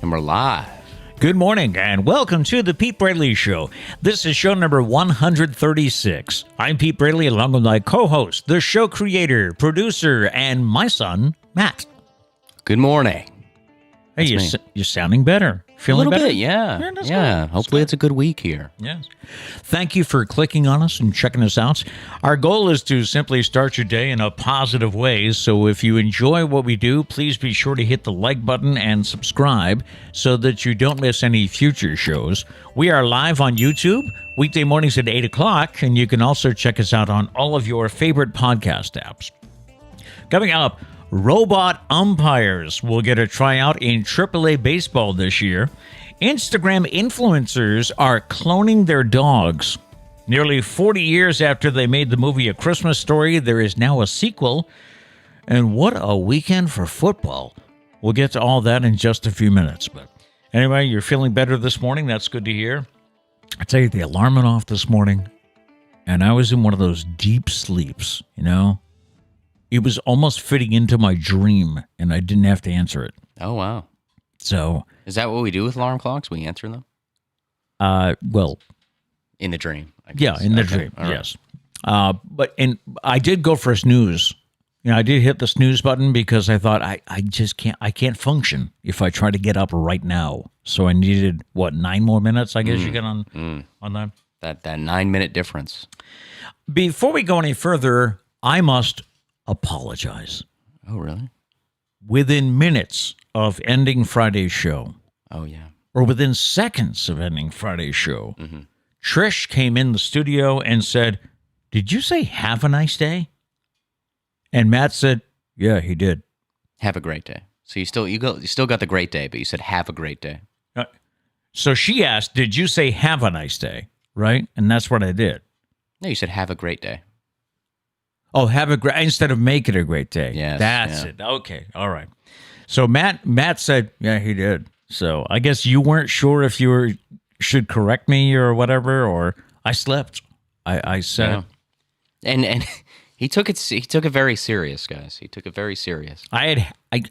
And we're live. Good morning and welcome to the Pete Braley Show. This is show number 136. I'm Pete Braley along with my co-host, the show creator, producer, and my son, Matt. Good morning. Hey, you're sounding better. Feeling a little better? bit, yeah. Yeah. Hopefully it's a good week here. Yes. Thank you for clicking on us and checking us out. Our goal is to simply start your day in a positive way. So if you enjoy what we do, please be sure to hit the like button and subscribe so that you don't miss any future shows. We are live on YouTube weekday mornings at 8 o'clock, and you can also check us out on all of your favorite podcast apps. Coming up, robot umpires will get a tryout in AAA baseball this year. Instagram influencers are cloning their dogs. Nearly 40 years after they made the movie A Christmas Story, there is now a sequel. And what a weekend for football. We'll get to all that in just a few minutes. But anyway, you're feeling better this morning. That's good to hear. I tell you, the alarm went off this morning, and I was in one of those deep sleeps, you know? It was almost fitting into my dream, and I didn't have to answer it. Oh, wow. So, is that what we do with alarm clocks? We answer them? Well, in the dream, I guess. Yeah, in the dream, yes. But I did go for a snooze. You know, I did hit the snooze button because I thought I just can't function if I try to get up right now. So I needed, 9 more minutes, I guess you get on that? That 9-minute difference. Before we go any further, I must apologize. Oh, really? Within minutes of ending Friday's show. Oh, yeah. Or within seconds of ending Friday's show, Trish came in the studio and said, "Did you say have a nice day?" And Matt said, "Yeah, he did." Have a great day. So you still got the great day, but you said have a great day. So she asked, "Did you say have a nice day?" Right? And that's what I did. No, you said have a great day. Oh, have a great, instead of make it a great day. Yes, That's it. Okay. All right. So Matt said, yeah, he did. So I guess you weren't sure if you should correct me or whatever, or I slept. I said. Yeah. And he took it very serious, guys. He took it very serious.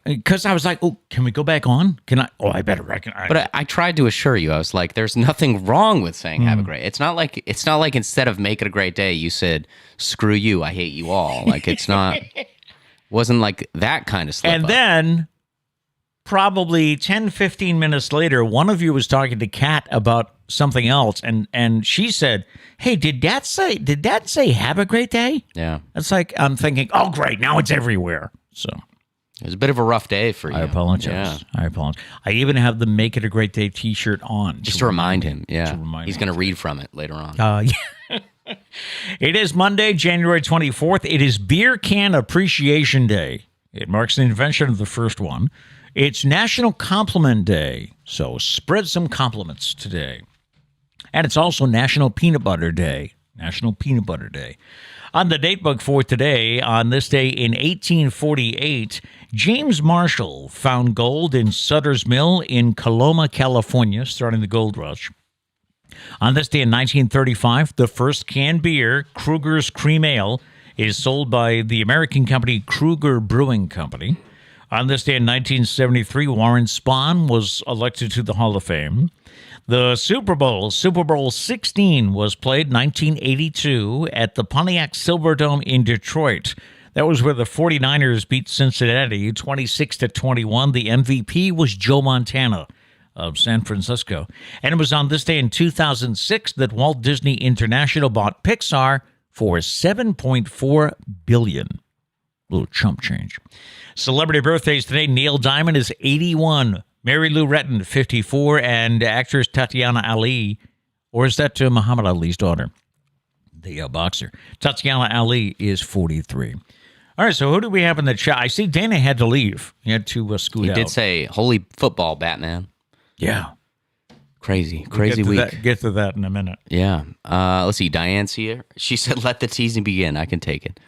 Because I was like, oh, can we go back on? Can I? Oh, I better recognize. But I tried to assure you. I was like, there's nothing wrong with saying have a great. It's not like instead of make it a great day, you said screw you, I hate you all. Like it's not. Wasn't like that kind of slip And up. then probably 10, 15 minutes later, one of you was talking to Kat about something else, and she said, "Hey, did Dad say have a great day?" Yeah. It's like I'm thinking, "Oh, great, now it's everywhere." So it was a bit of a rough day for you. I apologize. Yeah. I apologize. I even have the "Make It a Great Day" T-shirt on, just to remind him. Yeah, he's going to him. read from it later on. Yeah. It is Monday, January 24th. It is Beer Can Appreciation Day. It marks the invention of the first one. It's National Compliment Day, so spread some compliments today. And it's also National Peanut Butter Day. National Peanut Butter Day. On the datebook for today, on this day in 1848, James Marshall found gold in Sutter's Mill in Coloma, California, starting the gold rush. On this day in 1935, the first canned beer, Kruger's Cream Ale, is sold by the American company Kruger Brewing Company. On this day in 1973, Warren Spahn was elected to the Hall of Fame. The Super Bowl 16, was played 1982 at the Pontiac Silverdome in Detroit. That was where the 49ers beat Cincinnati 26-21. The MVP was Joe Montana of San Francisco. And it was on this day in 2006 that Walt Disney International bought Pixar for $7.4 billion. Little chump change. Celebrity birthdays today. Neil Diamond is 81. Mary Lou Retton, 54. And actress Tatiana Ali, or is that Muhammad Ali's daughter? The boxer. Tatiana Ali is 43. All right, so who do we have in the chat? I see Dana had to leave. He had to scoot out. He did say, holy football, Batman. Yeah. Crazy week. Get to that in a minute. Yeah. Let's see. Diane's here. She said, let the teasing begin. I can take it.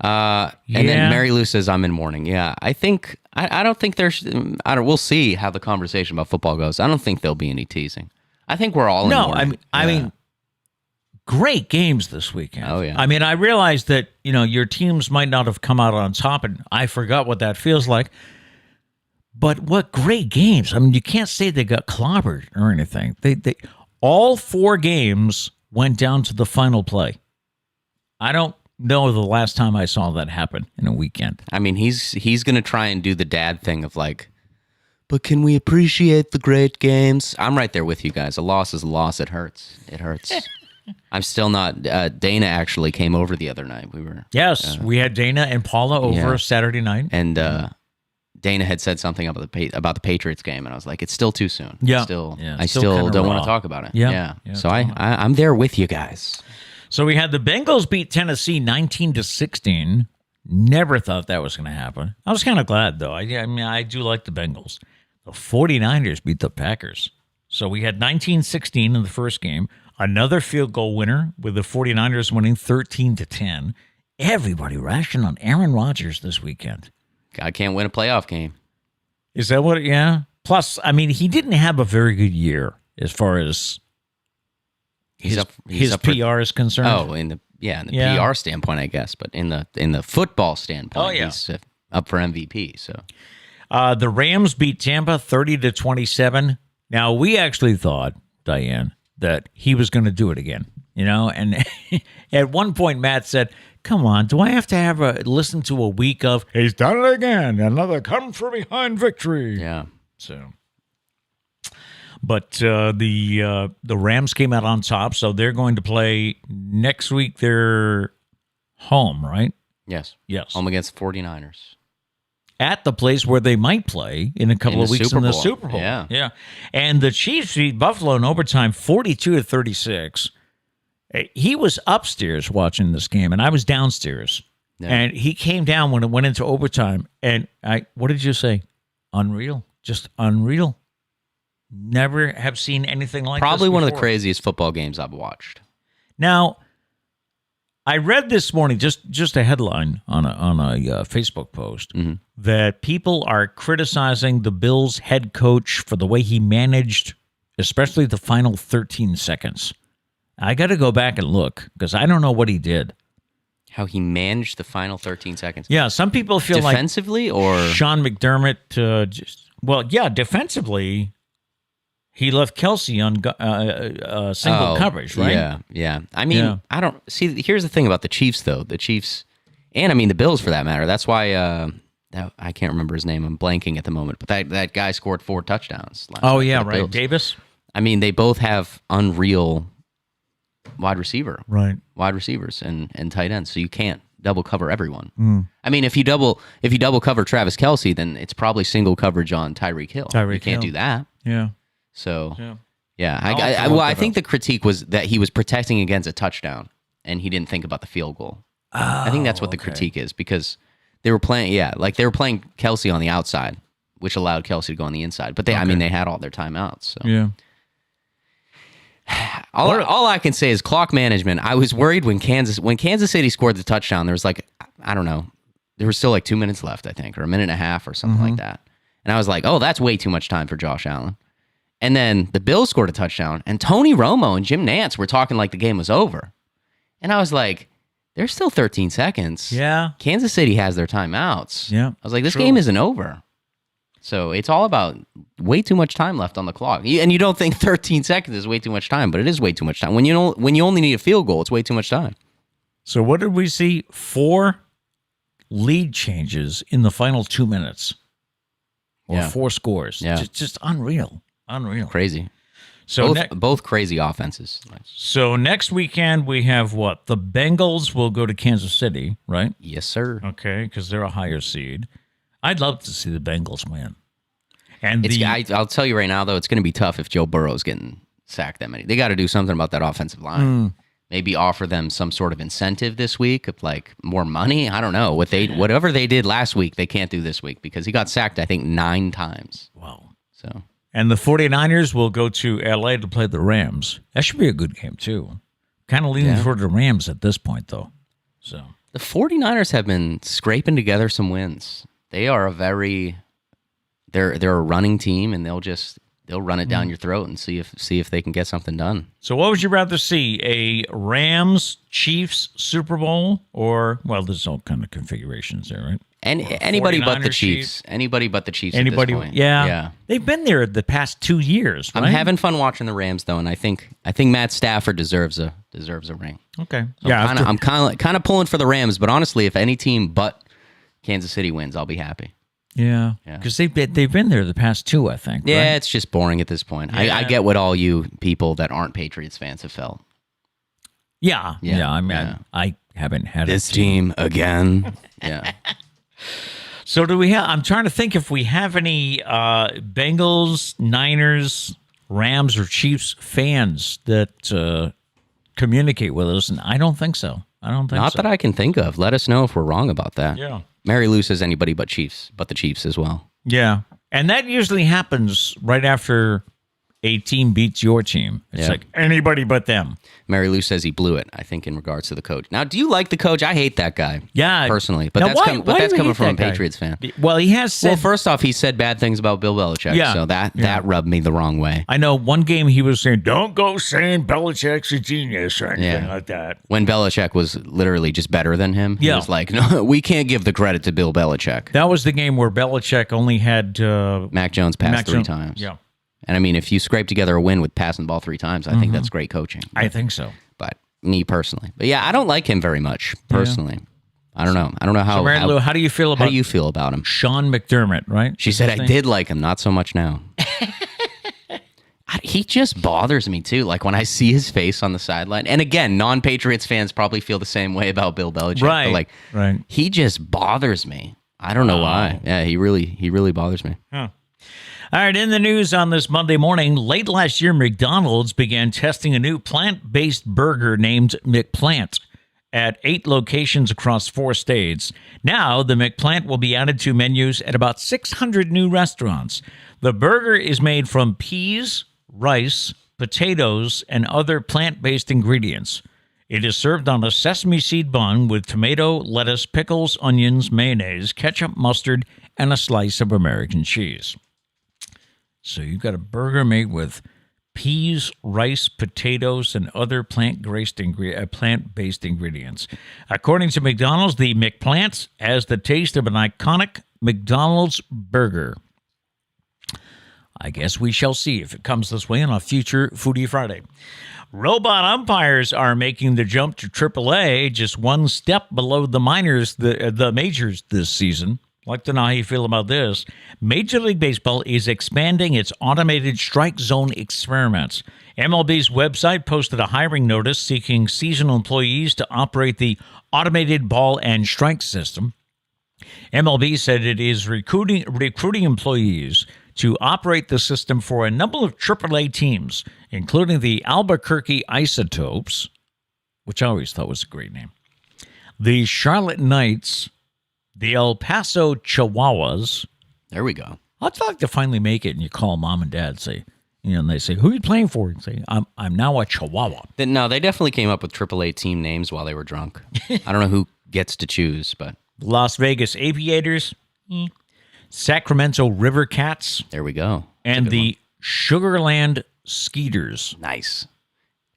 And then Mary Lou says, I'm in mourning. Yeah. I don't think there's, we'll see how the conversation about football goes. I don't think there'll be any teasing. I think we're all in mourning. I mean, great games this weekend. Oh, yeah. I mean, I realized that, your teams might not have come out on top, and I forgot what that feels like. But what great games. I mean, you can't say they got clobbered or anything. They all 4 games went down to the final play. I don't know the last time I saw that happen in a weekend. I mean, he's going to try and do the dad thing of like, but can we appreciate the great games? I'm right there with you guys. A loss is a loss. It hurts. It hurts. I'm still not. Dana actually came over the other night. We had Dana and Paula over Saturday night, and Dana had said something about the Patriots game, and I was like, it's still too soon. Yeah, I still don't want to talk about it. Yeah. So I'm there with you guys. So we had the Bengals beat Tennessee 19-16. Never thought that was going to happen. I was kind of glad, though. I mean, I do like the Bengals. The 49ers beat the Packers. So we had 19-16 in the first game. Another field goal winner with the 49ers winning 13-10. Everybody rationed on Aaron Rodgers this weekend. God can't win a playoff game. Is that what? Yeah. Plus, I mean, he didn't have a very good year as far as his PR is concerned. Oh, in the PR standpoint, I guess, but in the football standpoint, he's up for MVP. So, the Rams beat Tampa 30-27. Now, we actually thought, Diane, that he was going to do it again. And at one point, Matt said, "Come on, do I have to listen to a week of he's done it again, another come from behind victory?" Yeah. So. But the Rams came out on top, so they're going to play next week. They're home, right? Yes. Yes. Home against the 49ers. At the place where they might play in a couple of weeks in the Super Bowl. Yeah. And the Chiefs beat Buffalo in overtime 42-36. He was upstairs watching this game, and I was downstairs. Yeah. And he came down when it went into overtime. And what did you say? Unreal. Just unreal. Never have seen anything like Probably this one of the craziest football games I've watched. Now, I read this morning just a headline on a Facebook post that people are criticizing the Bills head coach for the way he managed, especially the final 13 seconds. I got to go back and look because I don't know what he did. How he managed the final 13 seconds. Yeah, some people feel defensively or Sean McDermott. Defensively. He left Kelsey on single coverage, right? Yeah. I mean, I don't see. Here's the thing about the Chiefs, though. The Chiefs, and I mean the Bills for that matter. That's why I can't remember his name. I'm blanking at the moment. But that guy scored 4 touchdowns. Oh yeah, right. Bills. Davis. I mean, they both have unreal wide receivers and tight ends. So you can't double cover everyone. I mean, if you double cover Travis Kelce, then it's probably single coverage on Tyreek Hill. You can't do that. Yeah. So, I think the critique was that he was protecting against a touchdown and he didn't think about the field goal. I think that's what the critique is because they were playing, Kelce on the outside, which allowed Kelce to go on the inside. But they had all their timeouts. So. Yeah. All I can say is clock management. I was worried when Kansas City scored the touchdown. There was there was still 2 minutes left, I think, or a minute and a half or something like that. And I was like, oh, that's way too much time for Josh Allen. And then the Bills scored a touchdown, and Tony Romo and Jim Nantz were talking like the game was over. And I was like, there's still 13 seconds. Yeah. Kansas City has their timeouts. Yeah. I was like, this game isn't over. So it's all about way too much time left on the clock. And you don't think 13 seconds is way too much time, but it is way too much time. When you only need a field goal, it's way too much time. So what did we see? 4 lead changes in the final 2 minutes. Or 4 scores. Yeah. Just unreal. Crazy. So both crazy offenses. So next weekend we have what? The Bengals will go to Kansas City, right? Yes, sir. Okay, because they're a higher seed. I'd love to see the Bengals win. And I'll tell you right now, though, it's going to be tough if Joe Burrow's getting sacked that many. They got to do something about that offensive line. Maybe offer them some sort of incentive this week of more money. I don't know. Whatever they did last week, they can't do this week because he got sacked, I think, 9 times. Wow. So. And the 49ers will go to L.A. to play the Rams. That should be a good game, too. Kind of leaning toward the Rams at this point, though. So the 49ers have been scraping together some wins. They are they're a running team, and they'll run it down your throat and see if they can get something done. So what would you rather see, a Rams-Chiefs Super Bowl or, well, there's all kind of configurations there, right? And anybody but the 49ers Chiefs. Anybody but the Chiefs Anybody? at this point. Yeah. They've been there the past 2 years, right? I'm having fun watching the Rams though, and I think Matt Stafford deserves a ring. Okay. So I'm kind of pulling for the Rams, but honestly, if any team but Kansas City wins, I'll be happy. Yeah. Because they've been there the past 2, I think. Yeah, right? it's just boring at this point. Yeah. I get what all you people that aren't Patriots fans have felt. Yeah. I mean, I haven't had this team again. Yeah. So do we have? I'm trying to think if we have any Bengals, Niners, Rams, or Chiefs fans that communicate with us, and I don't think so. Not that I can think of. Let us know if we're wrong about that. Yeah. Mary Lou says anybody but the Chiefs as well. Yeah, and that usually happens right after a team beats your team. It's like anybody but them. Mary Lou says he blew it, I think, in regards to the coach. Now, do you like the coach? I hate that guy. Yeah. Personally. But now, that's coming from a Patriots fan. Well, he has said... Well, first off, he said bad things about Bill Belichick. Yeah. So that rubbed me the wrong way. I know one game he was saying, don't go saying Belichick's a genius or anything like that. When Belichick was literally just better than him. He was like, no, we can't give the credit to Bill Belichick. That was the game where Belichick only had... Mac Jones passed 3 times. Yeah. And I mean, if you scrape together a win with passing the ball 3 times, I think that's great coaching. I think so. But me personally. But yeah, I don't like him very much, personally. Yeah. I don't know how. So, Mary Lou, how do you feel about him? Sean McDermott, right? She said I did like him, not so much now. He just bothers me too. Like when I see his face on the sideline, and again, non-Patriots fans probably feel the same way about Bill Belichick. Right. But he just bothers me. I don't know why. Yeah, he really bothers me. Huh. All right, in the news on this Monday morning, late last year, McDonald's began testing a new plant-based burger named McPlant at 8 locations across 4 states. Now, the McPlant will be added to menus at about 600 new restaurants. The burger is made from peas, rice, potatoes, and other plant-based ingredients. It is served on a sesame seed bun with tomato, lettuce, pickles, onions, mayonnaise, ketchup, mustard, and a slice of American cheese. So you've got a burger made with peas, rice, potatoes, and other plant-based ingredients. According to McDonald's, the McPlant has the taste of an iconic McDonald's burger. I guess we shall see if it comes this way on a future Foodie Friday. Robot umpires are making the jump to AAA, just one step below the majors this season. I'd like to know how you feel about this. Major League Baseball is expanding its automated strike zone experiments. MLB's website posted a hiring notice seeking seasonal employees to operate the automated ball and strike system. MLB said it is recruiting employees to operate the system for a number of AAA teams, including the Albuquerque Isotopes, which I always thought was a great name, the Charlotte Knights, the El Paso Chihuahuas. There we go. I'd like to finally make it, and you call mom and dad, say, and they say, "Who are you playing for?" And say, "I'm now a Chihuahua." No, they definitely came up with AAA team names while they were drunk. I don't know who gets to choose, but Las Vegas Aviators, Sacramento River Cats. There we go. And the Sugarland Skeeters. Nice.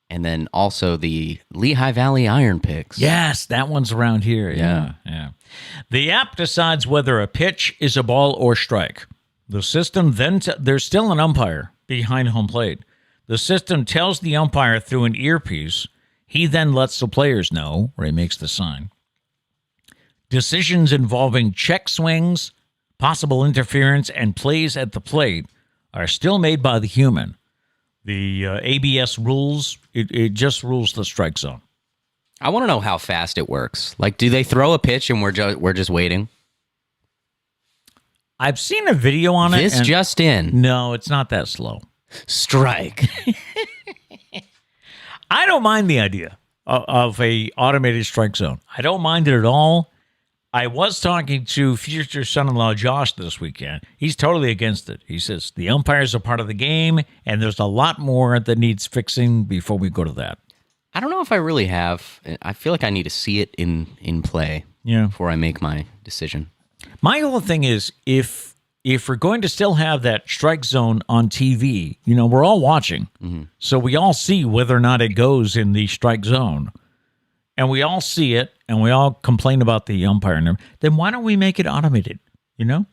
And then also the Lehigh Valley Iron Picks. Yes, that one's around here. Yeah. The app decides whether a pitch is a ball or strike. The system then, there's still an umpire behind home plate. The system tells the umpire through an earpiece. He then lets the players know, or he makes the sign. Decisions involving check swings, possible interference, and plays at the plate are still made by the human. The ABS rules, it just rules the strike zone. I want to know how fast it works. Like, do they throw a pitch and we're just waiting? I've seen a video on it. This just in. No, it's not that slow. Strike. I don't mind the idea of a automated strike zone. I don't mind it at all. I was talking to future son-in-law Josh this weekend. He's totally against it. He says the umpires are part of the game, and there's a lot more that needs fixing before we go to that. I don't know if I really have. I feel like I need to see it in play before I make my decision. My whole thing is if we're going to still have that strike zone on TV, we're all watching. Mm-hmm. So we all see whether or not it goes in the strike zone. and we all see it, and we all complain about the umpire, then why don't we make it automated? You know?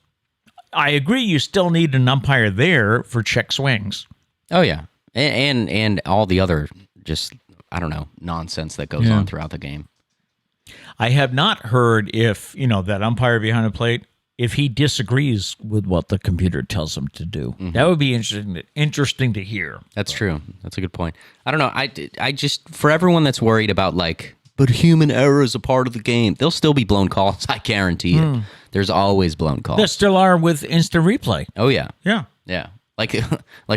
I agree you still need an umpire there for check swings. Oh, yeah. And all the other just, I don't know, nonsense that goes on throughout the game. I have not heard if, that umpire behind the plate, if he disagrees with what the computer tells him to do. Mm-hmm. That would be interesting to hear. That's true. That's a good point. I don't know. I just, for everyone that's worried about but human error is a part of the game, there'll still be blown calls. I guarantee it. There's always blown calls. There still are with instant replay. Oh, yeah. Yeah. Yeah. Like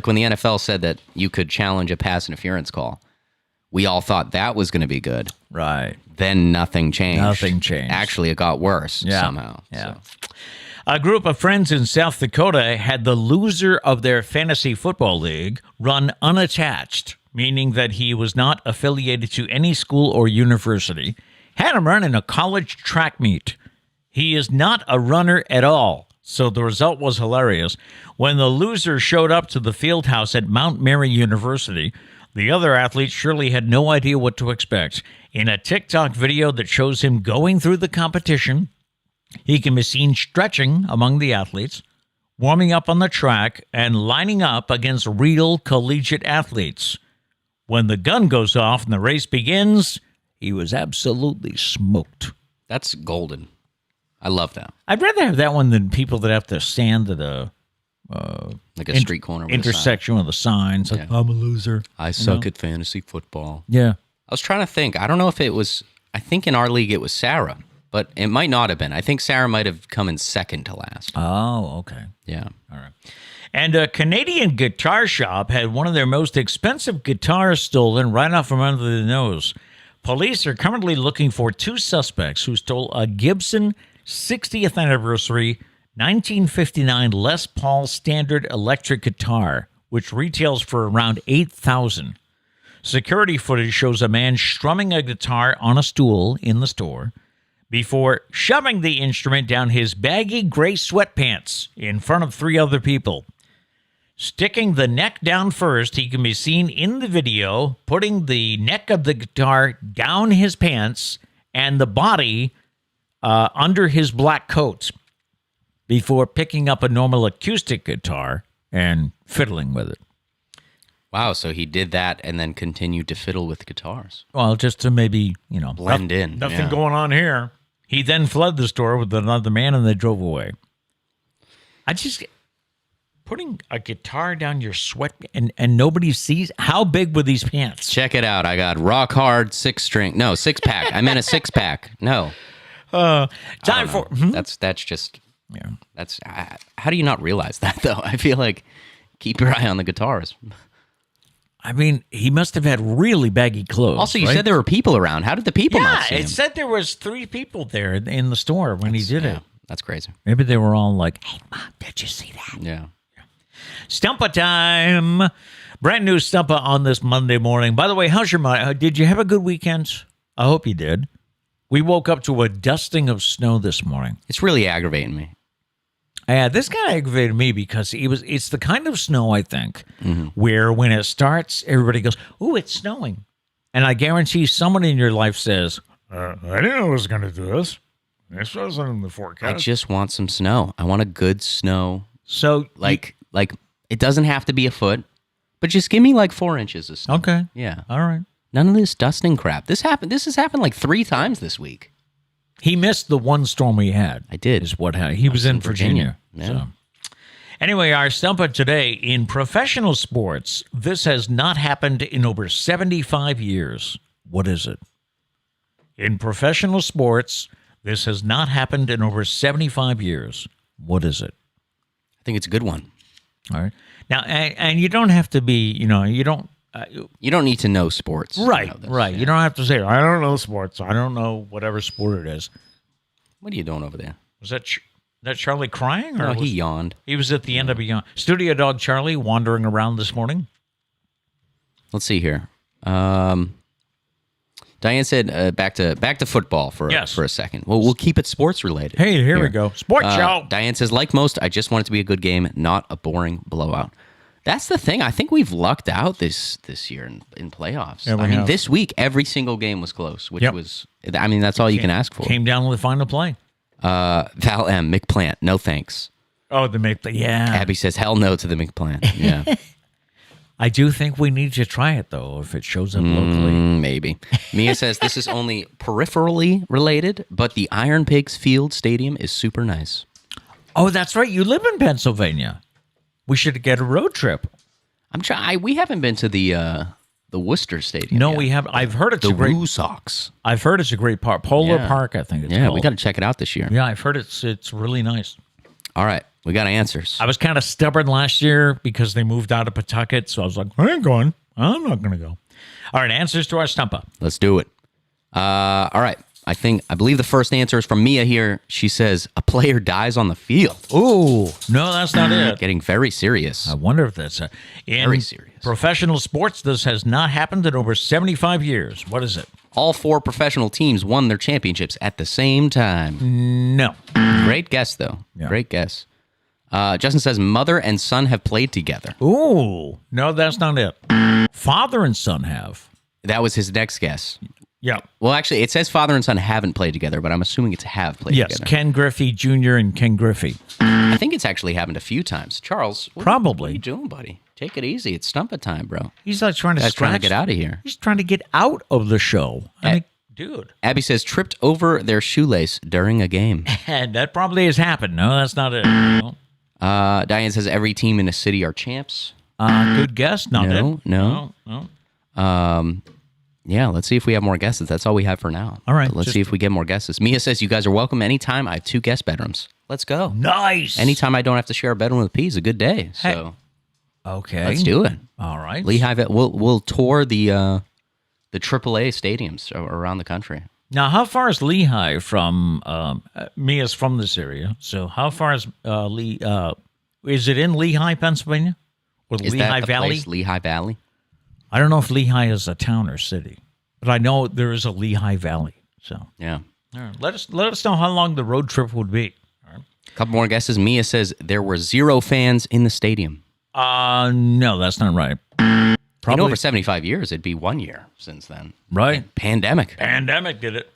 when the NFL said that you could challenge a pass interference call, we all thought that was going to be good. Right. Then nothing changed. Nothing changed. Actually, it got worse somehow. Yeah. So. A group of friends in South Dakota had the loser of their fantasy football league run unattached, meaning that he was not affiliated to any school or university, had him run in a college track meet. He is not a runner at all, so the result was hilarious. When the loser showed up to the field house at Mount Mary University, the other athletes surely had no idea what to expect. In a TikTok video that shows him going through the competition, he can be seen stretching among the athletes, warming up on the track, and lining up against real collegiate athletes. When the gun goes off and the race begins, he was absolutely smoked. That's golden. I love that. I'd rather have that one than people that have to stand at a street corner with intersection with a sign. It's like, I'm a loser. I suck at fantasy football. Yeah. I was trying to think. I don't know if it was, I think in our league it was Sarah, but it might not have been. I think Sarah might have come in second to last. Oh, okay. Yeah. All right. And a Canadian guitar shop had one of their most expensive guitars stolen right off from under the nose. Police are currently looking for two suspects who stole a Gibson 60th anniversary 1959 Les Paul standard electric guitar, which retails for around $8,000. Security footage shows a man strumming a guitar on a stool in the store before shoving the instrument down his baggy gray sweatpants in front of three other people. Sticking the neck down first, he can be seen in the video putting the neck of the guitar down his pants and the body under his black coat before picking up a normal acoustic guitar and fiddling with it. Wow, so he did that and then continued to fiddle with guitars. Well, just to maybe, blend in. Nothing going on here. He then fled the store with another man and they drove away. Putting a guitar down your sweat and nobody sees. How big were these pants? Check it out. I got rock hard six pack. I meant a 6-pack. No. Time for that's just that's how do you not realize that though? I feel like keep your eye on the guitars. I mean, he must have had really baggy clothes. Also, you said there were people around. How did the people not see him? It said there was 3 people there in the store when he did it. That's crazy. Maybe they were all like, "Hey, Mom, did you see that?" Yeah. Stumpah time. Brand new Stumpah on this Monday morning. By the way, how's your mind? Did you have a good weekend? I hope you did. We woke up to a dusting of snow this morning. It's really aggravating me. Yeah, this kind of aggravated me because it's the kind of snow, I think, where when it starts, everybody goes, "Ooh, it's snowing." And I guarantee someone in your life says, I didn't know it was going to do this. This wasn't in the forecast. I just want some snow. I want a good snow. So, like it doesn't have to be a foot, but just give me 4 inches of snow. Okay. Yeah. All right. None of this dusting crap. This has happened 3 times this week. He missed the one storm we had. I did. Is what happened. He was in Virginia. Yeah. So. Anyway, our Stumpah today, in professional sports, this has not happened in over 75 years. What is it? In professional sports, this has not happened in over 75 years. What is it? I think it's a good one. All right. Now, and you don't have to be, you don't. You don't need to know sports. Right, right. Yeah. You don't have to say, I don't know sports. I don't know whatever sport it is. What are you doing over there? Was that Charlie crying? Or no, he yawned. He was at the end of a yawn. Studio dog Charlie wandering around this morning. Let's see here. Diane said back to football for a second. Well, we'll keep it sports related. Hey, here we go. Sports show. Diane says, like most, I just want it to be a good game, not a boring blowout. That's the thing. I think we've lucked out this year in playoffs. Yeah, I mean, have. this week, every single game was close, which was, I mean, that's all you can ask for. Came down to the final play. Val M. McPlant, no thanks. Oh, the McPlant. Yeah. Abby says, hell no to the McPlant. Yeah. I do think we need to try it, though, if it shows up locally. Maybe. Mia says, this is only peripherally related, but the Iron Pigs Field Stadium is super nice. Oh, that's right. You live in Pennsylvania. We should get a road trip. We haven't been to the Worcester Stadium. No, yet. we haven't. I've heard it's the a great. Woo Sox. I've heard it's a great park. Polar Park, I think it's called. We got to check it out this year. Yeah, I've heard it's really nice. All right, we got answers. I was kind of stubborn last year because they moved out of Pawtucket, so I was like, I ain't going. I'm not going to go. All right, answers to our Stumpah. Let's do it. All right. I believe the first answer is from Mia here. She says, a player dies on the field. Ooh, no, that's not it. Getting very serious. I wonder if that's Very serious. Professional sports, this has not happened in over 75 years. What is it? All 4 professional teams won their championships at the same time. No. Great guess, though. Yeah. Great guess. Justin says, mother and son have played together. Ooh, no, that's not it. Father and son have. That was his next guess. Yeah. Well, actually, it says father and son haven't played together, but I'm assuming it's have played Yes, together. Ken Griffey Jr. and Ken Griffey. I think it's actually happened a few times. Charles, what Probably. are you doing, buddy? Take it easy. It's Stumpah time, bro. He's like trying to Guy's trying to scratch. get out of here. He's trying to get out of the show. I mean, dude. Abby says, tripped over their shoelace during a game. And that probably has happened. No, that's not it. No. Diane says, every team in a city are champs. Good guess. Not No, it. no. No. Yeah, let's see if we have more guesses. That's all we have for now. All right, But let's see if we get more guesses. Mia says, you guys are welcome anytime. I have 2 guest bedrooms. Let's go. Nice. Anytime I don't have to share a bedroom with P is a good day. So Okay. let's do it. All right. Lehigh, we'll tour the AAA stadiums around the country. Now, how far is Lehigh from Mia's from this area? So how far is is it in Lehigh, Pennsylvania? Or Is Lehigh that the Valley? place, Lehigh Valley? I don't know if Lehigh is a town or city, but I know there is a Lehigh Valley. So Yeah. all right. Let us know how long the road trip would be. All right. A couple more guesses. Mia says there were 0 fans in the stadium. No, that's not right. Probably over 75 years, it'd be 1 year since then. right. Pandemic. Pandemic did it.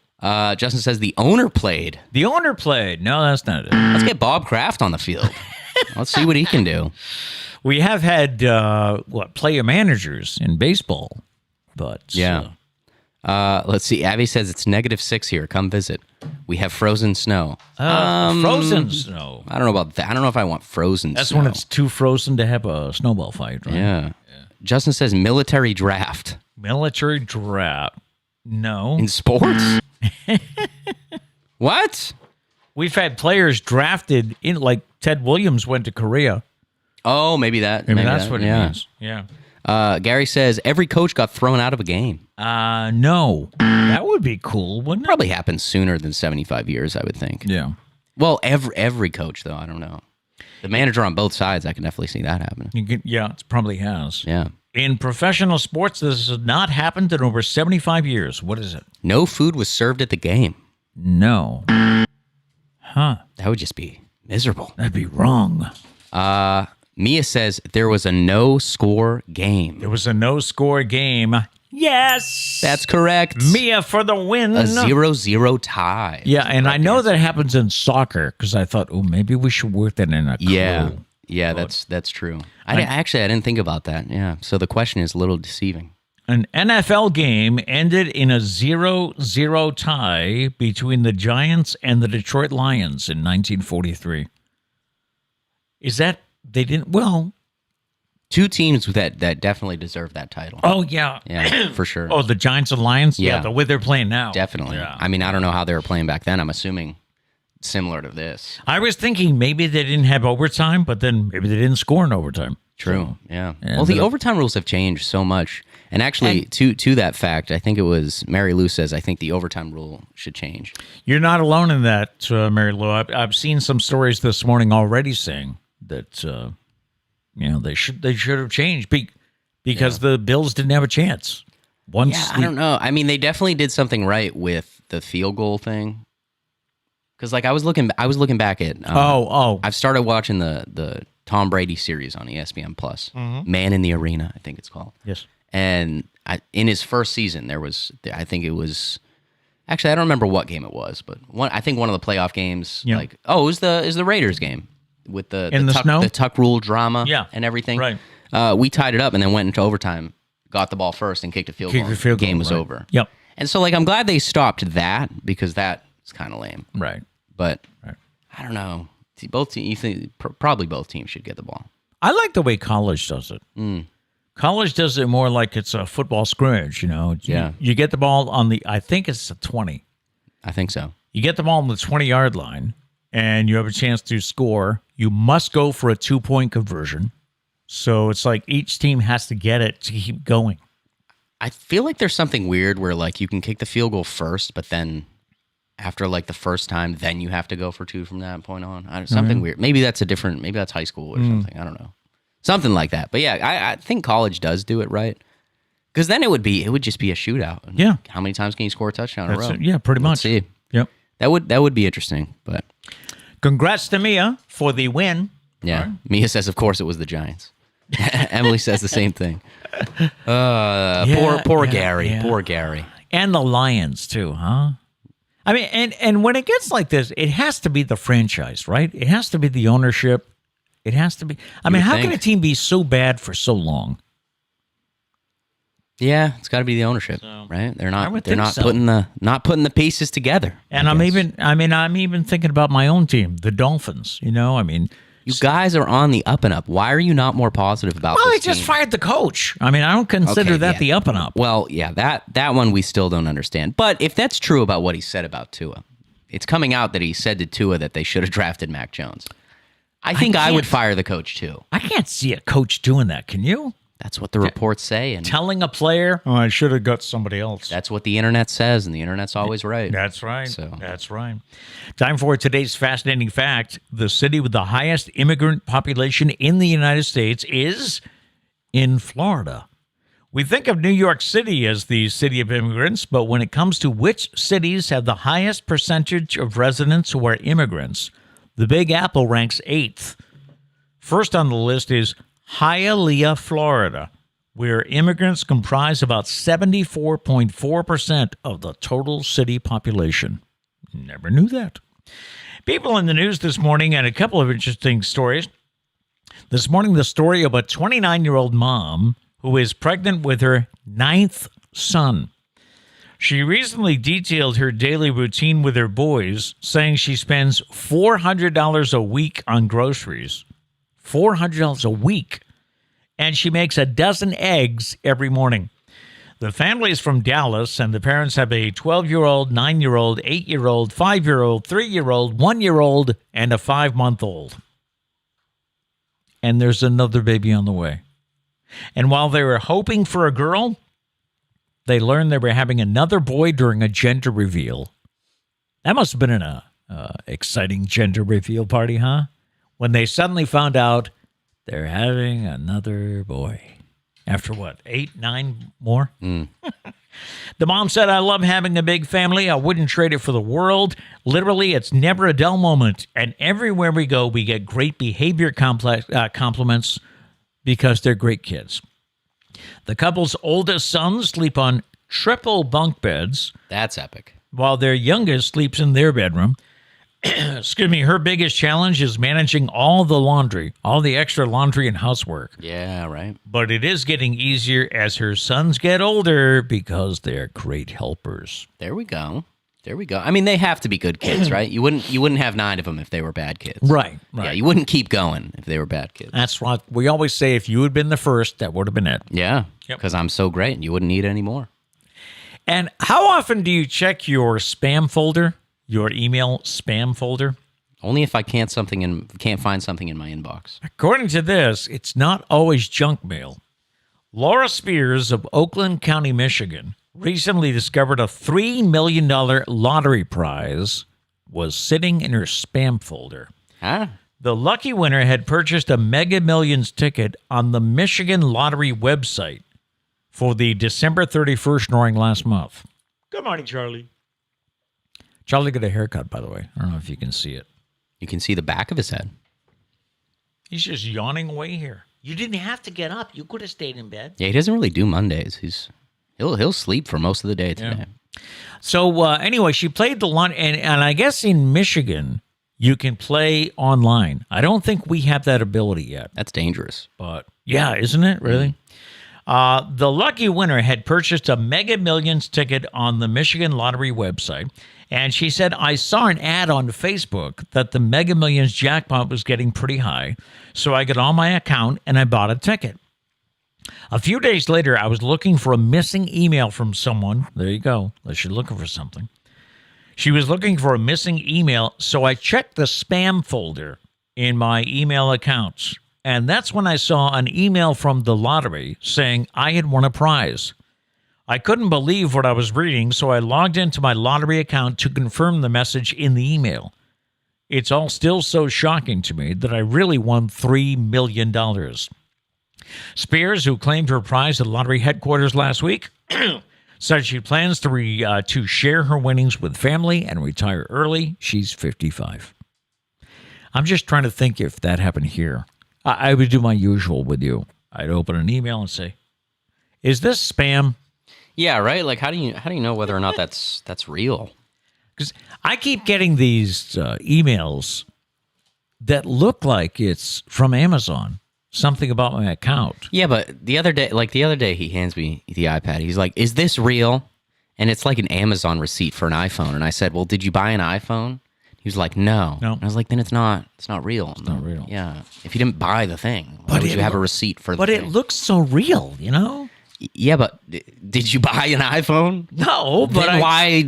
Justin says the owner played. The owner played. No, that's not it. Let's get Bob Kraft on the field. Let's see what he can do. We have had player managers in baseball, but Yeah. Let's see. Abby says it's -6 here. Come visit. We have frozen snow. frozen snow. I don't know about that. I don't know if I want frozen That's snow. when it's too frozen to have a snowball fight, right? Yeah. Justin says military draft. Military draft. No. In sports? What? We've had players drafted in, like Ted Williams went to Korea. Oh, maybe that. Maybe that's that, what it yeah. means. Yeah. Gary says every coach got thrown out of a game. No. That would be cool, wouldn't it? Probably happened sooner than 75 years, I would think. Yeah. Well, every coach, though, I don't know. The manager on both sides, I can definitely see that happening. It probably has. Yeah. In professional sports, this has not happened in over 75 years. What is it? No food was served at the game. No. Huh. That would just be miserable. That'd be wrong. Mia says there was a no-score game. It was a no-score game. Yes. That's correct. Mia for the win. A 0-0 tie. Yeah, and I know that happens in soccer because I thought, maybe we should work that in a crew. Yeah, that's true. I didn't think about that. Yeah, so the question is a little deceiving. An NFL game ended in a 0-0 tie between the Giants and the Detroit Lions in 1943. Is that they didn't? Well, 2 teams that definitely deserve that title. oh yeah, Yeah, for sure. Oh, the Giants and Lions. Yeah. The way they're playing now. Definitely. Yeah. I mean, I don't know how they were playing back then. I'm assuming similar to this. I was thinking maybe they didn't have overtime, but then maybe they didn't score in overtime. True. Yeah. Yeah, Well, the but- overtime rules have changed so much. And actually, to that fact, I think it was Mary Lou says, I think the overtime rule should change. You're not alone in that, Mary Lou. I've seen some stories this morning already saying that they should have changed because the Bills didn't have a chance. I don't know. I mean, they definitely did something right with the field goal thing. Because I was looking back at. I've started watching the Tom Brady series on ESPN Plus. Man in the Arena, I think it's called. Yes. And in his first season, I think it was. Actually, I don't remember what game it was, but I think one of the playoff games. Yeah. It was the Raiders game with the snow? the tuck rule drama, Yeah. and everything. Right. We tied it up and then went into overtime, got the ball first, and kicked a field goal. The game was over. Yep. And so, I'm glad they stopped that because that is kind of lame. Right. But I don't know. You think probably both teams should get the ball. I like the way college does it. College does it more like it's a football scrimmage, Yeah. You get the ball on I think it's a 20. I think so. You get the ball on the 20-yard line, and you have a chance to score. You must go for a 2-point conversion. So it's like each team has to get it to keep going. I feel like there's something weird where you can kick the field goal first, but then after the first time, then you have to go for 2 from that point on. Something weird. Maybe that's maybe that's high school or something. I don't know. Something like that. But yeah, I think college does do it right. Because then it would just be a shootout. Yeah. How many times can you score a touchdown in a row? Yeah, pretty much. Let's see. Yep. That would be interesting. But congrats to Mia for the win. yeah, Right. Mia says, of course, it was the Giants. Emily says the same thing. Poor Gary. Yeah. Poor Gary. And the Lions too, huh? I mean, and when it gets like this, it has to be the franchise, right? It has to be the ownership. It has to be. I mean, how can a team be so bad for so long? Yeah, it's got to be the ownership, right? They're not putting the pieces together. And I'm even thinking about my own team, the Dolphins. You guys are on the up and up. Why are you not more positive about Well, this they just team? fired the coach. I mean, I don't consider that the up and up. Well, yeah, that one we still don't understand. But if that's true about what he said about Tua, it's coming out that he said to Tua that they should have drafted Mac Jones. I think I would fire the coach too. I can't see a coach doing that. Can you? That's what the reports say, and Telling a player, "Oh, I should have got somebody else." that's what the internet says, and the internet's always right. That's right. So. That's right. Time for today's fascinating fact. The city with the highest immigrant population in the United States is in Florida. We think of New York City as the city of immigrants, but when it comes to which cities have the highest percentage of residents who are immigrants, the Big Apple ranks 8th. First on the list is Hialeah, Florida, where immigrants comprise about 74.4% of the total city population. Never knew that. People in the news this morning, and a couple of interesting stories. This morning, the story of a 29-year-old mom who is pregnant with her 9th son. She recently detailed her daily routine with her boys, saying she spends $400 a week on groceries. $400 a week. And she makes a dozen eggs every morning. The family is from Dallas, and the parents have a 12-year-old, 9-year-old, 8-year-old, 5-year-old, 3-year-old, 1-year-old, and a 5-month-old. And there's another baby on the way. And while they were hoping for a girl, they learned they were having another boy during a gender reveal. That must have been an exciting gender reveal party, huh? When they suddenly found out they're having another boy. After what, 8, 9 more? The mom said, "I love having a big family. I wouldn't trade it for the world. Literally, it's never a dull moment. And everywhere we go, we get great behavior compliments because they're great kids." The couple's oldest sons sleep on triple bunk beds, That's epic. while their youngest sleeps in their bedroom. Excuse me, her biggest challenge is managing all the extra laundry and housework. Yeah, right. But it is getting easier as her sons get older because they're great helpers. There we go. I mean, they have to be good kids, right? You wouldn't have 9 of them if they were bad kids. Right. Yeah, you wouldn't keep going if they were bad kids. That's what we always say. If you had been the first, that would have been it. Yeah, because I'm so great and you wouldn't need any more. And how often do you check your spam folder, your email spam folder? Only if I can't find something in my inbox. According to this, it's not always junk mail. Laura Spears of Oakland County, Michigan, recently discovered a $3 million lottery prize was sitting in her spam folder. Huh? The lucky winner had purchased a Mega Millions ticket on the Michigan Lottery website for the December 31st drawing last month. Good morning, Charlie. Charlie got a haircut, by the way. I don't know if you can see it. You can see the back of his head. He's just yawning away here. You didn't have to get up. You could have stayed in bed. Yeah, he doesn't really do Mondays. He'll sleep for most of the day today. Yeah. So anyway, she played the lunch, and I guess in Michigan you can play online. I don't think we have that ability yet. That's dangerous. But yeah, isn't it really? The lucky winner had purchased a Mega Millions ticket on the Michigan Lottery website. And she said, I saw an ad on Facebook that the Mega Millions jackpot was getting pretty high. So I got on my account and I bought a ticket. A few days later, I was looking for a missing email from someone. There you go. Unless you're looking for something. She was looking for a missing email. So I checked the spam folder in my email accounts. And that's when I saw an email from the lottery saying I had won a prize. I couldn't believe what I was reading, so I logged into my lottery account to confirm the message in the email. It's all still so shocking to me that I really won $3 million. Spears, who claimed her prize at lottery headquarters last week, said she plans to share her winnings with family and retire early. She's 55. I'm just trying to think if that happened here. I would do my usual with you. I'd open an email and say, "Is this spam?" Yeah, right. Like, how do you know whether or not that's real? Because I keep getting these emails that look like it's from Amazon. Something about my account. Yeah, but the other day, he hands me the iPad. He's like, "Is this real?" And it's like an Amazon receipt for an iPhone. And I said, "Well, did you buy an iPhone?" He was like, "No." No. And I was like, "Then it's not real." It's not real. Yeah. If you didn't buy the thing, why would you have a receipt for the thing? But it looks so real, you know? Yeah, but did you buy an iPhone? No, but then why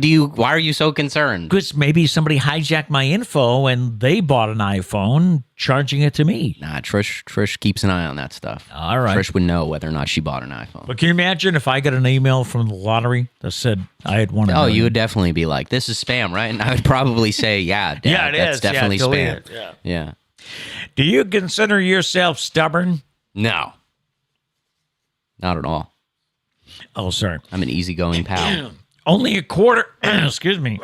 are you so concerned? Because maybe somebody hijacked my info and they bought an iPhone, charging it to me. Nah, Trish keeps an eye on that stuff. All right. Trish would know whether or not she bought an iPhone. But can you imagine if I got an email from the lottery that said I had won? Oh, you would definitely be like, "This is spam," right? And I would probably say, "Yeah, Dad, yeah, that's definitely spam." Yeah. Do you consider yourself stubborn? No, not at all. Oh, sorry. I'm an easygoing pal. Only a quarter. Excuse me.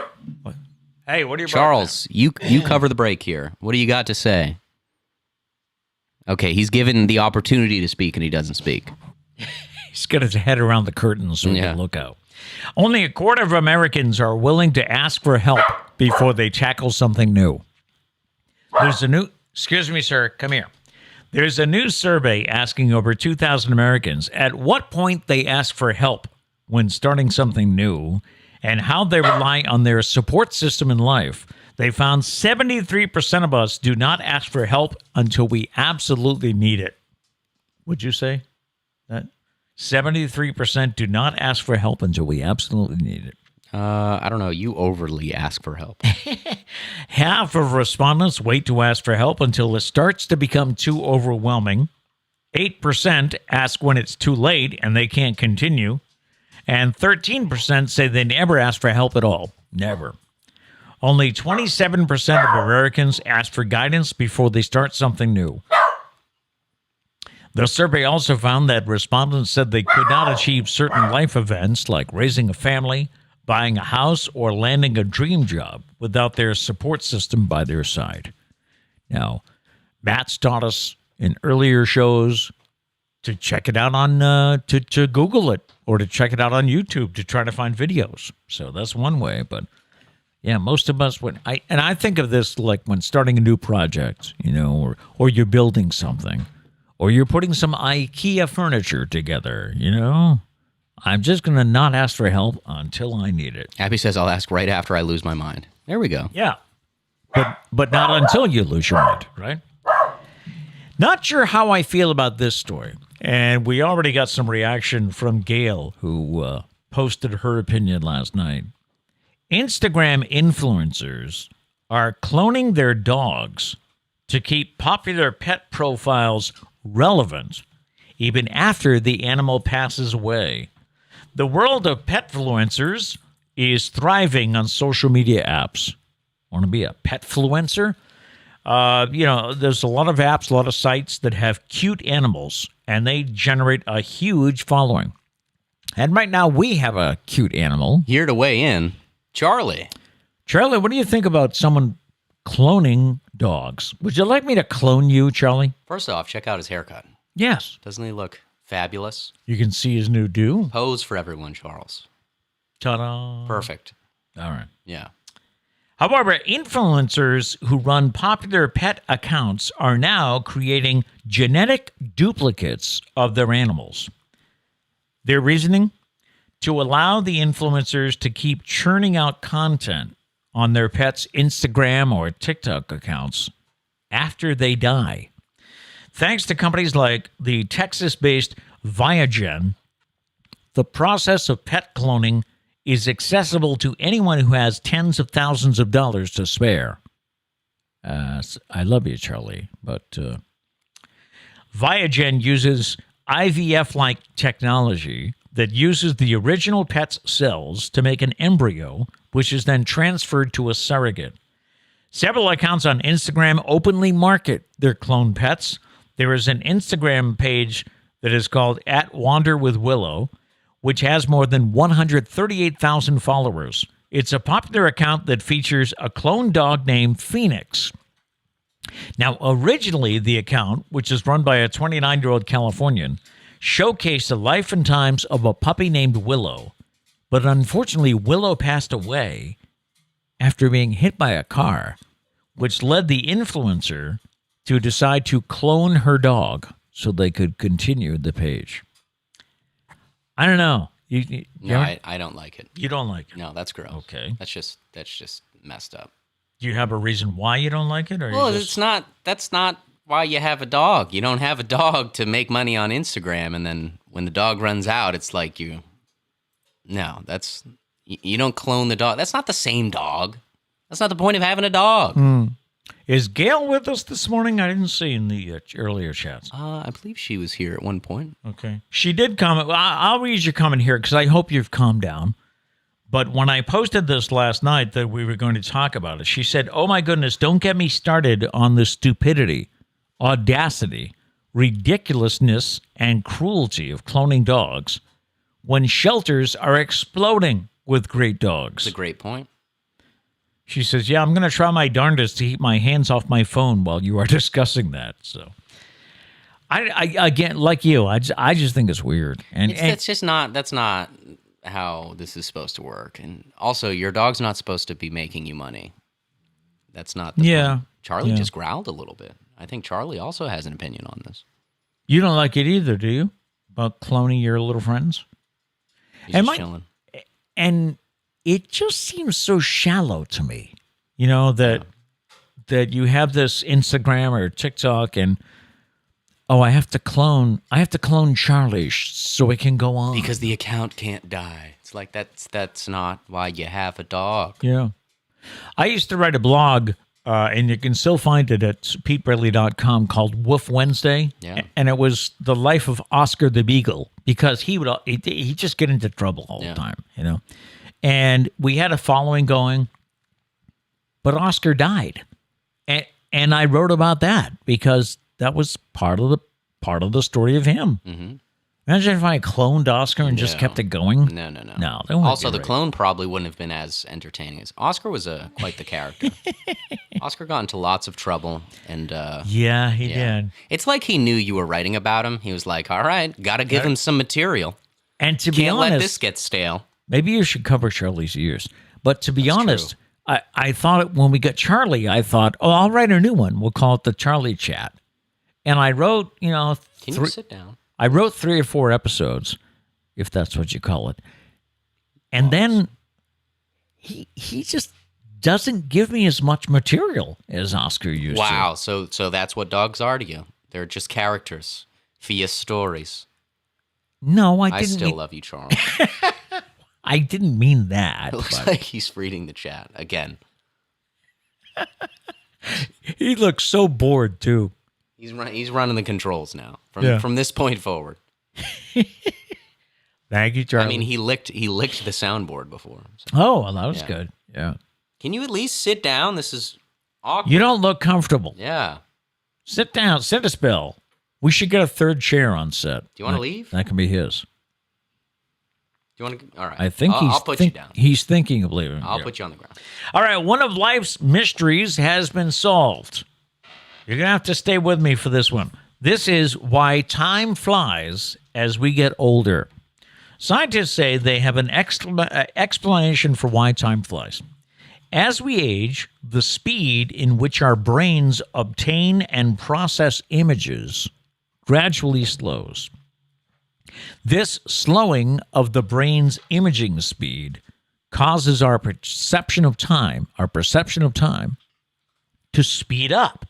Hey, what are you? Charles, you cover the break here. What do you got to say? Okay, he's given the opportunity to speak and he doesn't speak. He's got his head around the curtain so he can look out. Only a quarter of Americans are willing to ask for help before they tackle something new. There's a new... Excuse me, sir. Come here. There's a new survey asking over 2,000 Americans at what point they ask for help when starting something new and how they rely on their support system in life. They found 73% of us do not ask for help until we absolutely need it. Would you say that? 73% do not ask for help until we absolutely need it. I don't know. You overly ask for help. Half of respondents wait to ask for help until it starts to become too overwhelming. 8% ask when it's too late and they can't continue. And 13% say they never ask for help at all. Never. Only 27% of Americans ask for guidance before they start something new. The survey also found that respondents said they could not achieve certain life events like raising a family, buying a house, or landing a dream job without their support system by their side. Now, Matt's taught us in earlier shows to check it out on, to Google it or to check it out on YouTube to try to find videos. So that's one way. But yeah, most of us, I think of this like when starting a new project, you know, or you're building something, or you're putting some IKEA furniture together, you know. I'm just going to not ask for help until I need it. Abby says I'll ask right after I lose my mind. There we go. Yeah. But not until you lose your mind, right? Not sure how I feel about this story. And we already got some reaction from Gail, who posted her opinion last night. Instagram influencers are cloning their dogs to keep popular pet profiles relevant even after the animal passes away. The world of petfluencers is thriving on social media apps. Want to be a petfluencer? There's a lot of apps, a lot of sites that have cute animals, and they generate a huge following. And right now, we have a cute animal. Here to weigh in, Charlie. Charlie, what do you think about someone cloning dogs. Would you like me to clone you, Charlie? First off, check out his haircut. Yes. Doesn't he look fabulous? You can see his new do. Pose for everyone, Charles. Ta-da. Perfect. All right. Yeah. However, influencers who run popular pet accounts are now creating genetic duplicates of their animals. Their reasoning? To allow the influencers to keep churning out content on their pets' Instagram or TikTok accounts after they die. Thanks to companies like the Texas-based Viagen, the process of pet cloning is accessible to anyone who has tens of thousands of dollars to spare. I love you, Charlie, but Viagen uses IVF-like technology that uses the original pet's cells to make an embryo, which is then transferred to a surrogate. Several accounts on Instagram openly market their cloned pets. There is an Instagram page that is called @WanderWithWillow, which has more than 138,000 followers. It's a popular account that features a clone dog named Phoenix. Now, originally, the account, which is run by a 29-year-old Californian, showcased the life and times of a puppy named Willow. But unfortunately, Willow passed away after being hit by a car, which led the influencer to decide to clone her dog so they could continue the page. I don't know. I don't like it. You don't like it? No, that's gross. Okay. That's just messed up. Do you have a reason why you don't like it? Or Well, that's not why you have a dog. You don't have a dog to make money on Instagram, and then when the dog runs out, it's like you don't clone the dog. That's not the same dog. That's not the point of having a dog. Is Gail with us this morning? I didn't see in the earlier chats. I believe she was here at one point. Okay. She did comment. Well, I'll read your comment here because I hope you've calmed down. But when I posted this last night that we were going to talk about it, she said, "Oh my goodness, don't get me started on the stupidity, audacity, ridiculousness, and cruelty of cloning dogs when shelters are exploding with great dogs." That's a great point. She says, "Yeah, I'm going to try my darndest to keep my hands off my phone while you are discussing that." So, I again, like you, I just think it's weird, That's not how this is supposed to work. And also, your dog's not supposed to be making you money. That's not the point. Charlie just growled a little bit. I think Charlie also has an opinion on this. You don't like it either, do you? About cloning your little friends? He's just chilling. And it just seems so shallow to me, you know, that you have this Instagram or TikTok and, I have to clone Charlie so it can go on. Because the account can't die. It's like that's not why you have a dog. Yeah. I used to write a blog, and you can still find it at PeteBraley.com, called Woof Wednesday. Yeah. And it was the life of Oscar the Beagle, because he'd just get into trouble all the time, you know. And we had a following going, but Oscar died. And I wrote about that because that was part of the story of him. Mm-hmm. Imagine if I cloned Oscar and just kept it going. No. Also, the clone probably wouldn't have been as entertaining as Oscar was. Quite the character. Oscar got into lots of trouble, and he did. It's like he knew you were writing about him. He was like, "All right, got to give him some material." And to be honest, can't let this get stale. Maybe you should cover Charlie's ears. But to be honest, I thought when we got Charlie, I thought, I'll write a new one. We'll call it the Charlie Chat. And I wrote, Can you sit down? I wrote 3 or 4 episodes, if that's what you call it. And then he just doesn't give me as much material as Oscar used to. Wow, so that's what dogs are to you. They're just characters for your stories. No, I didn't. I still love you, Charles. I didn't mean that. It looks like he's reading the chat again. He looks so bored, too. He's running the controls now from this point forward. Thank you, Charlie. I mean, he licked the soundboard before. So. Oh, well, that was good. Yeah. Can you at least sit down? This is awkward. You don't look comfortable. Yeah. Sit down. Sit a spell. We should get a third chair on set. Do you want to leave? That can be his. Do you want to? All right. I think I'll put you down. He's thinking of leaving. I'll put you on the ground. All right. One of life's mysteries has been solved. You're going to have to stay with me for this one. This is why time flies as we get older. Scientists say they have an explanation for why time flies. As we age, the speed in which our brains obtain and process images gradually slows. This slowing of the brain's imaging speed causes our perception of time to speed up.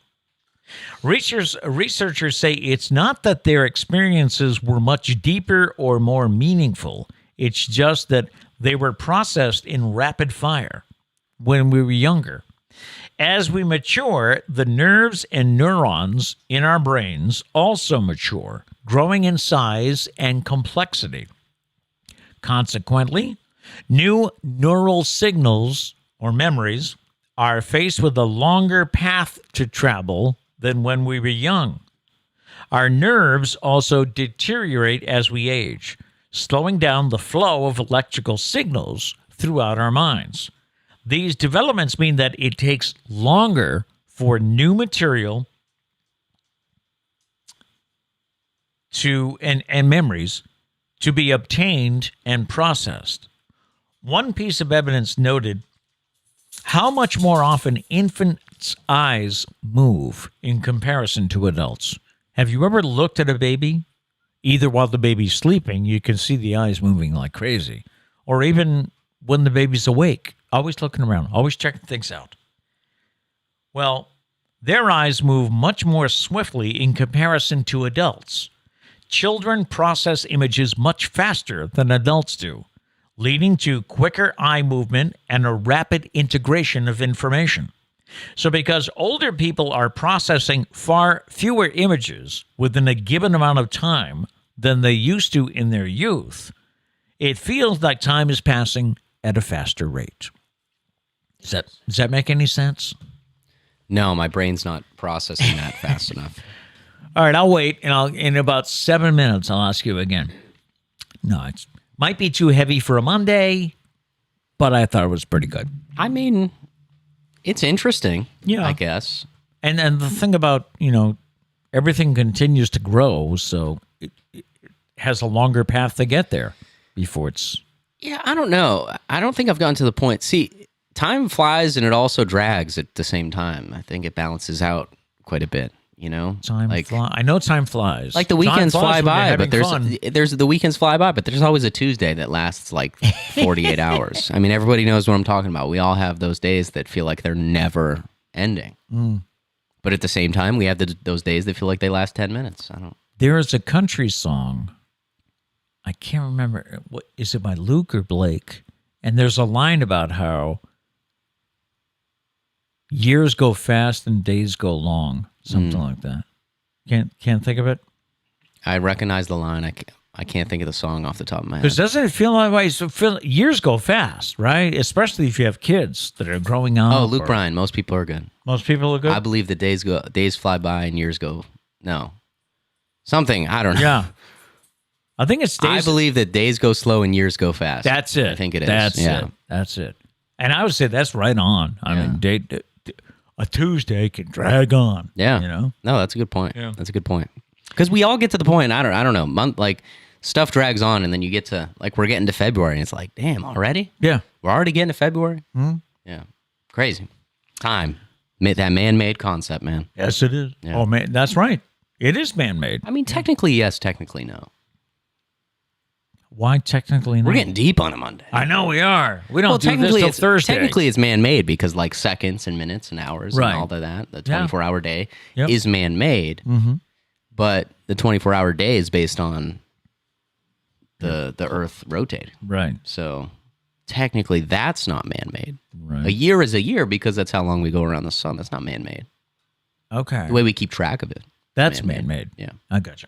Researchers say it's not that their experiences were much deeper or more meaningful. It's just that they were processed in rapid fire when we were younger. As we mature, the nerves and neurons in our brains also mature, growing in size and complexity. Consequently, new neural signals or memories are faced with a longer path to travel than when we were young. Our nerves also deteriorate as we age, slowing down the flow of electrical signals throughout our minds. These developments mean that it takes longer for new material and memories to be obtained and processed. One piece of evidence noted how much more often infants' eyes move in comparison to adults. Have you ever looked at a baby? Either while the baby's sleeping, you can see the eyes moving like crazy, or even when the baby's awake, always looking around, always checking things out. Well, their eyes move much more swiftly in comparison to adults. Children process images much faster than adults do, leading to quicker eye movement and a rapid integration of information. So because older people are processing far fewer images within a given amount of time than they used to in their youth, it feels like time is passing at a faster rate. Does that make any sense? No, my brain's not processing that fast enough. All right, I'll wait, and in about 7 minutes, I'll ask you again. No, it might be too heavy for a Monday, but I thought it was pretty good. I mean, it's interesting, I guess. And the thing about, everything continues to grow, so it has a longer path to get there before it's... Yeah, I don't know. I don't think I've gotten to the point. See, time flies and it also drags at the same time. I think it balances out quite a bit, I know time flies. Like the weekends fly by, but there's the weekends fly by, but there's always a Tuesday that lasts like 48 hours. I mean, everybody knows what I'm talking about. We all have those days that feel like they're never ending. But at the same time, we have those days that feel like they last 10 minutes. There is a country song. I can't remember. What is it, by Luke or Blake? And there's a line about how years go fast and days go long, something like that. Can't think of it. I recognize the line. I can't think of the song off the top of my head. Because doesn't it feel that way? Years go fast, right? Especially if you have kids that are growing up. Oh, Luke Bryan. Most people are good. Most people are good. I believe that days fly by and years go. No, something I don't know. Yeah. I think it's days. I believe that days go slow and years go fast. That's it. I think it is. That's it. And I would say that's right on. I mean, a Tuesday can drag on. Yeah. No, that's a good point. Yeah. That's a good point. Because we all get to the point. I don't know. Stuff drags on, and then you get to we're getting to February, and it's like, damn, already? Yeah. We're already getting to February. Mm-hmm. Yeah. Crazy. Time. That man-made concept, man. Yes, it is. Yeah. Oh man, that's right. It is man-made. I mean, technically yes, technically no. Why technically not? We're getting deep on a Monday. I know we are. We don't do this till Thursday. Technically, it's man-made because seconds and minutes and hours and all of that, the 24-hour day is man-made. Mm-hmm. But the 24-hour day is based on the Earth rotating. Right. So technically, that's not man-made. Right. A year is a year because that's how long we go around the sun. That's not man-made. Okay. The way we keep track of it. That's man-made. Yeah. I gotcha.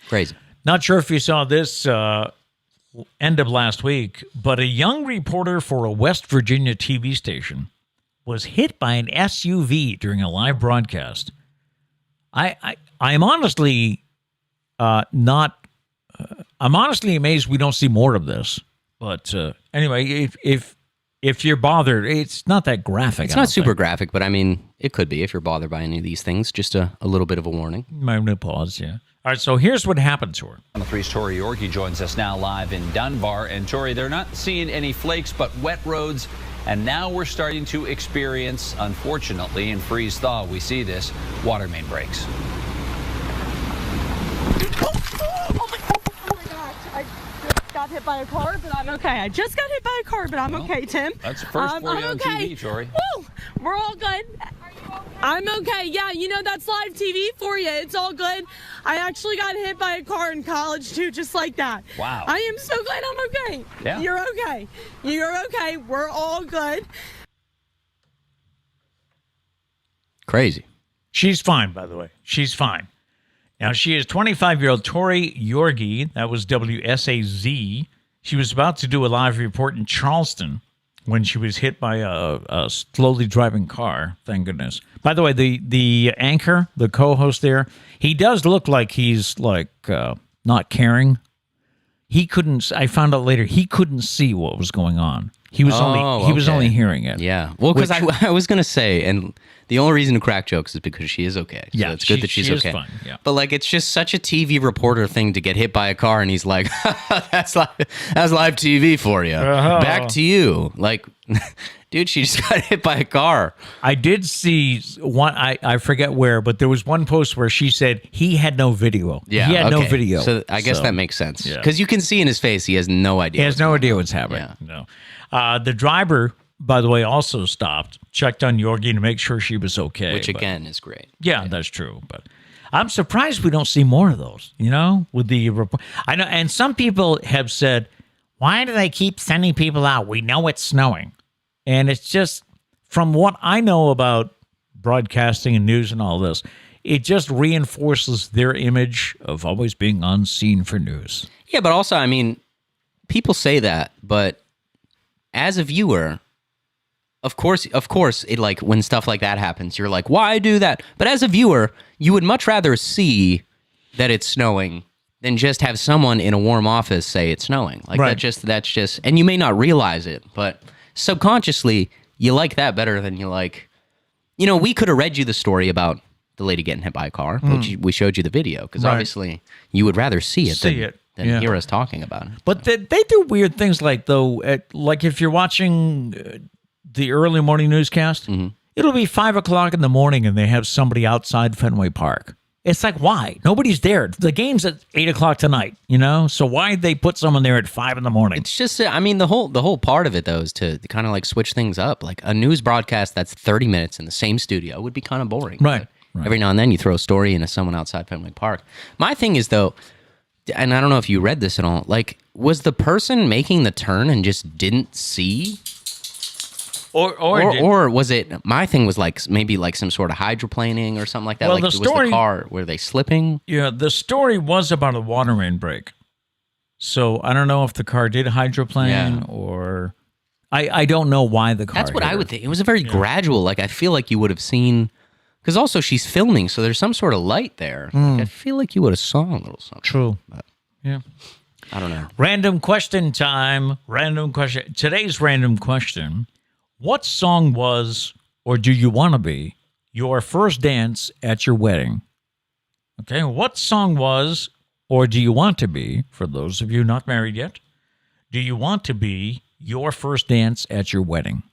Crazy. Not sure if you saw this end of last week, but a young reporter for a West Virginia TV station was hit by an SUV during a live broadcast. I am honestly not I'm honestly amazed we don't see more of this. But anyway, if you're bothered, it's not that graphic. It's not super graphic, but I mean, it could be if you're bothered by any of these things. Just a little bit of a warning. Might want to pause, yeah. All right, so here's what happened to her. On the 3's Tori Yorkie joins us now live in Dunbar. And Tori, they're not seeing any flakes, but wet roads. And now we're starting to experience, unfortunately, in freeze thaw, we see this, water main breaks. Got hit by a car, but I'm okay. I just got hit by a car, but I'm okay, Tim. That's the first for you on TV, Tori. Woo! We're all good. Are you okay? I'm okay. Yeah, that's live TV for you. It's all good. I actually got hit by a car in college, too, just like that. Wow. I am so glad I'm okay. Yeah. You're okay. You're okay. We're all good. Crazy. She's fine, by the way. She's fine. Now, she is 25-year-old Tori Yorgie. That was WSAZ. She was about to do a live report in Charleston when she was hit by a slowly driving car. Thank goodness. By the way, the anchor, the co-host there, he does look like he's not caring. He couldn't. I found out later he couldn't see what was going on. He was only hearing it. Yeah. Well, because I was gonna say, and the only reason to crack jokes is because she is okay. So yeah, it's good that she's okay. Fun, yeah. But it's just such a TV reporter thing to get hit by a car, and he's like, "That's live TV for you." Back to you, dude. She just got hit by a car. I did see one. I forget where, but there was one post where she said he had no video. Yeah, he had no video. So I guess that makes sense because you can see in his face he has no idea. He has no idea what's happening. Yeah. No. The driver, by the way, also stopped, checked on Yorgie to make sure she was okay. Which, again, is great. Yeah, that's true. But I'm surprised we don't see more of those, with the report. I know, and some people have said, why do they keep sending people out? We know it's snowing. And it's just, from what I know about broadcasting and news and all this, it just reinforces their image of always being unseen for news. Yeah, but also, I mean, people say that, but as a viewer, of course, it when stuff like that happens, you're like, why do that? But as a viewer, you would much rather see that it's snowing than just have someone in a warm office say it's snowing. Right. That's just, and you may not realize it, but subconsciously, you like that better than you like, we could have read you the story about the lady getting hit by a car, but we showed you the video, because obviously you would rather see it than hear us talking about it. But they do weird things like if you're watching the early morning newscast, it'll be 5 o'clock in the morning and they have somebody outside Fenway Park. It's like, why? Nobody's there. The game's at 8 o'clock tonight, So why'd they put someone there at 5 in the morning? It's just, I mean, the whole part of it, though, is to kind of switch things up. Like a news broadcast that's 30 minutes in the same studio would be kind of boring. Right. Every now and then you throw a story into someone outside Fenway Park. My thing is, though, and I don't know if you read this at all, was the person making the turn and just didn't see? Or was it, my thing was maybe some sort of hydroplaning or something like that. Well, was the car, were they slipping? Yeah, the story was about a water main break. So I don't know if the car did hydroplane or I don't know why the car That's what I would think. It was a very gradual, I feel like you would have seen, because also she's filming, so there's some sort of light there. I feel like you would have saw a little something. True. But yeah. I don't know. Random question time. Random question. Today's random question. What song was, or do you want to be, your first dance at your wedding? Okay, what song was, or do you want to be, for those of you not married yet, do you want to be your first dance at your wedding?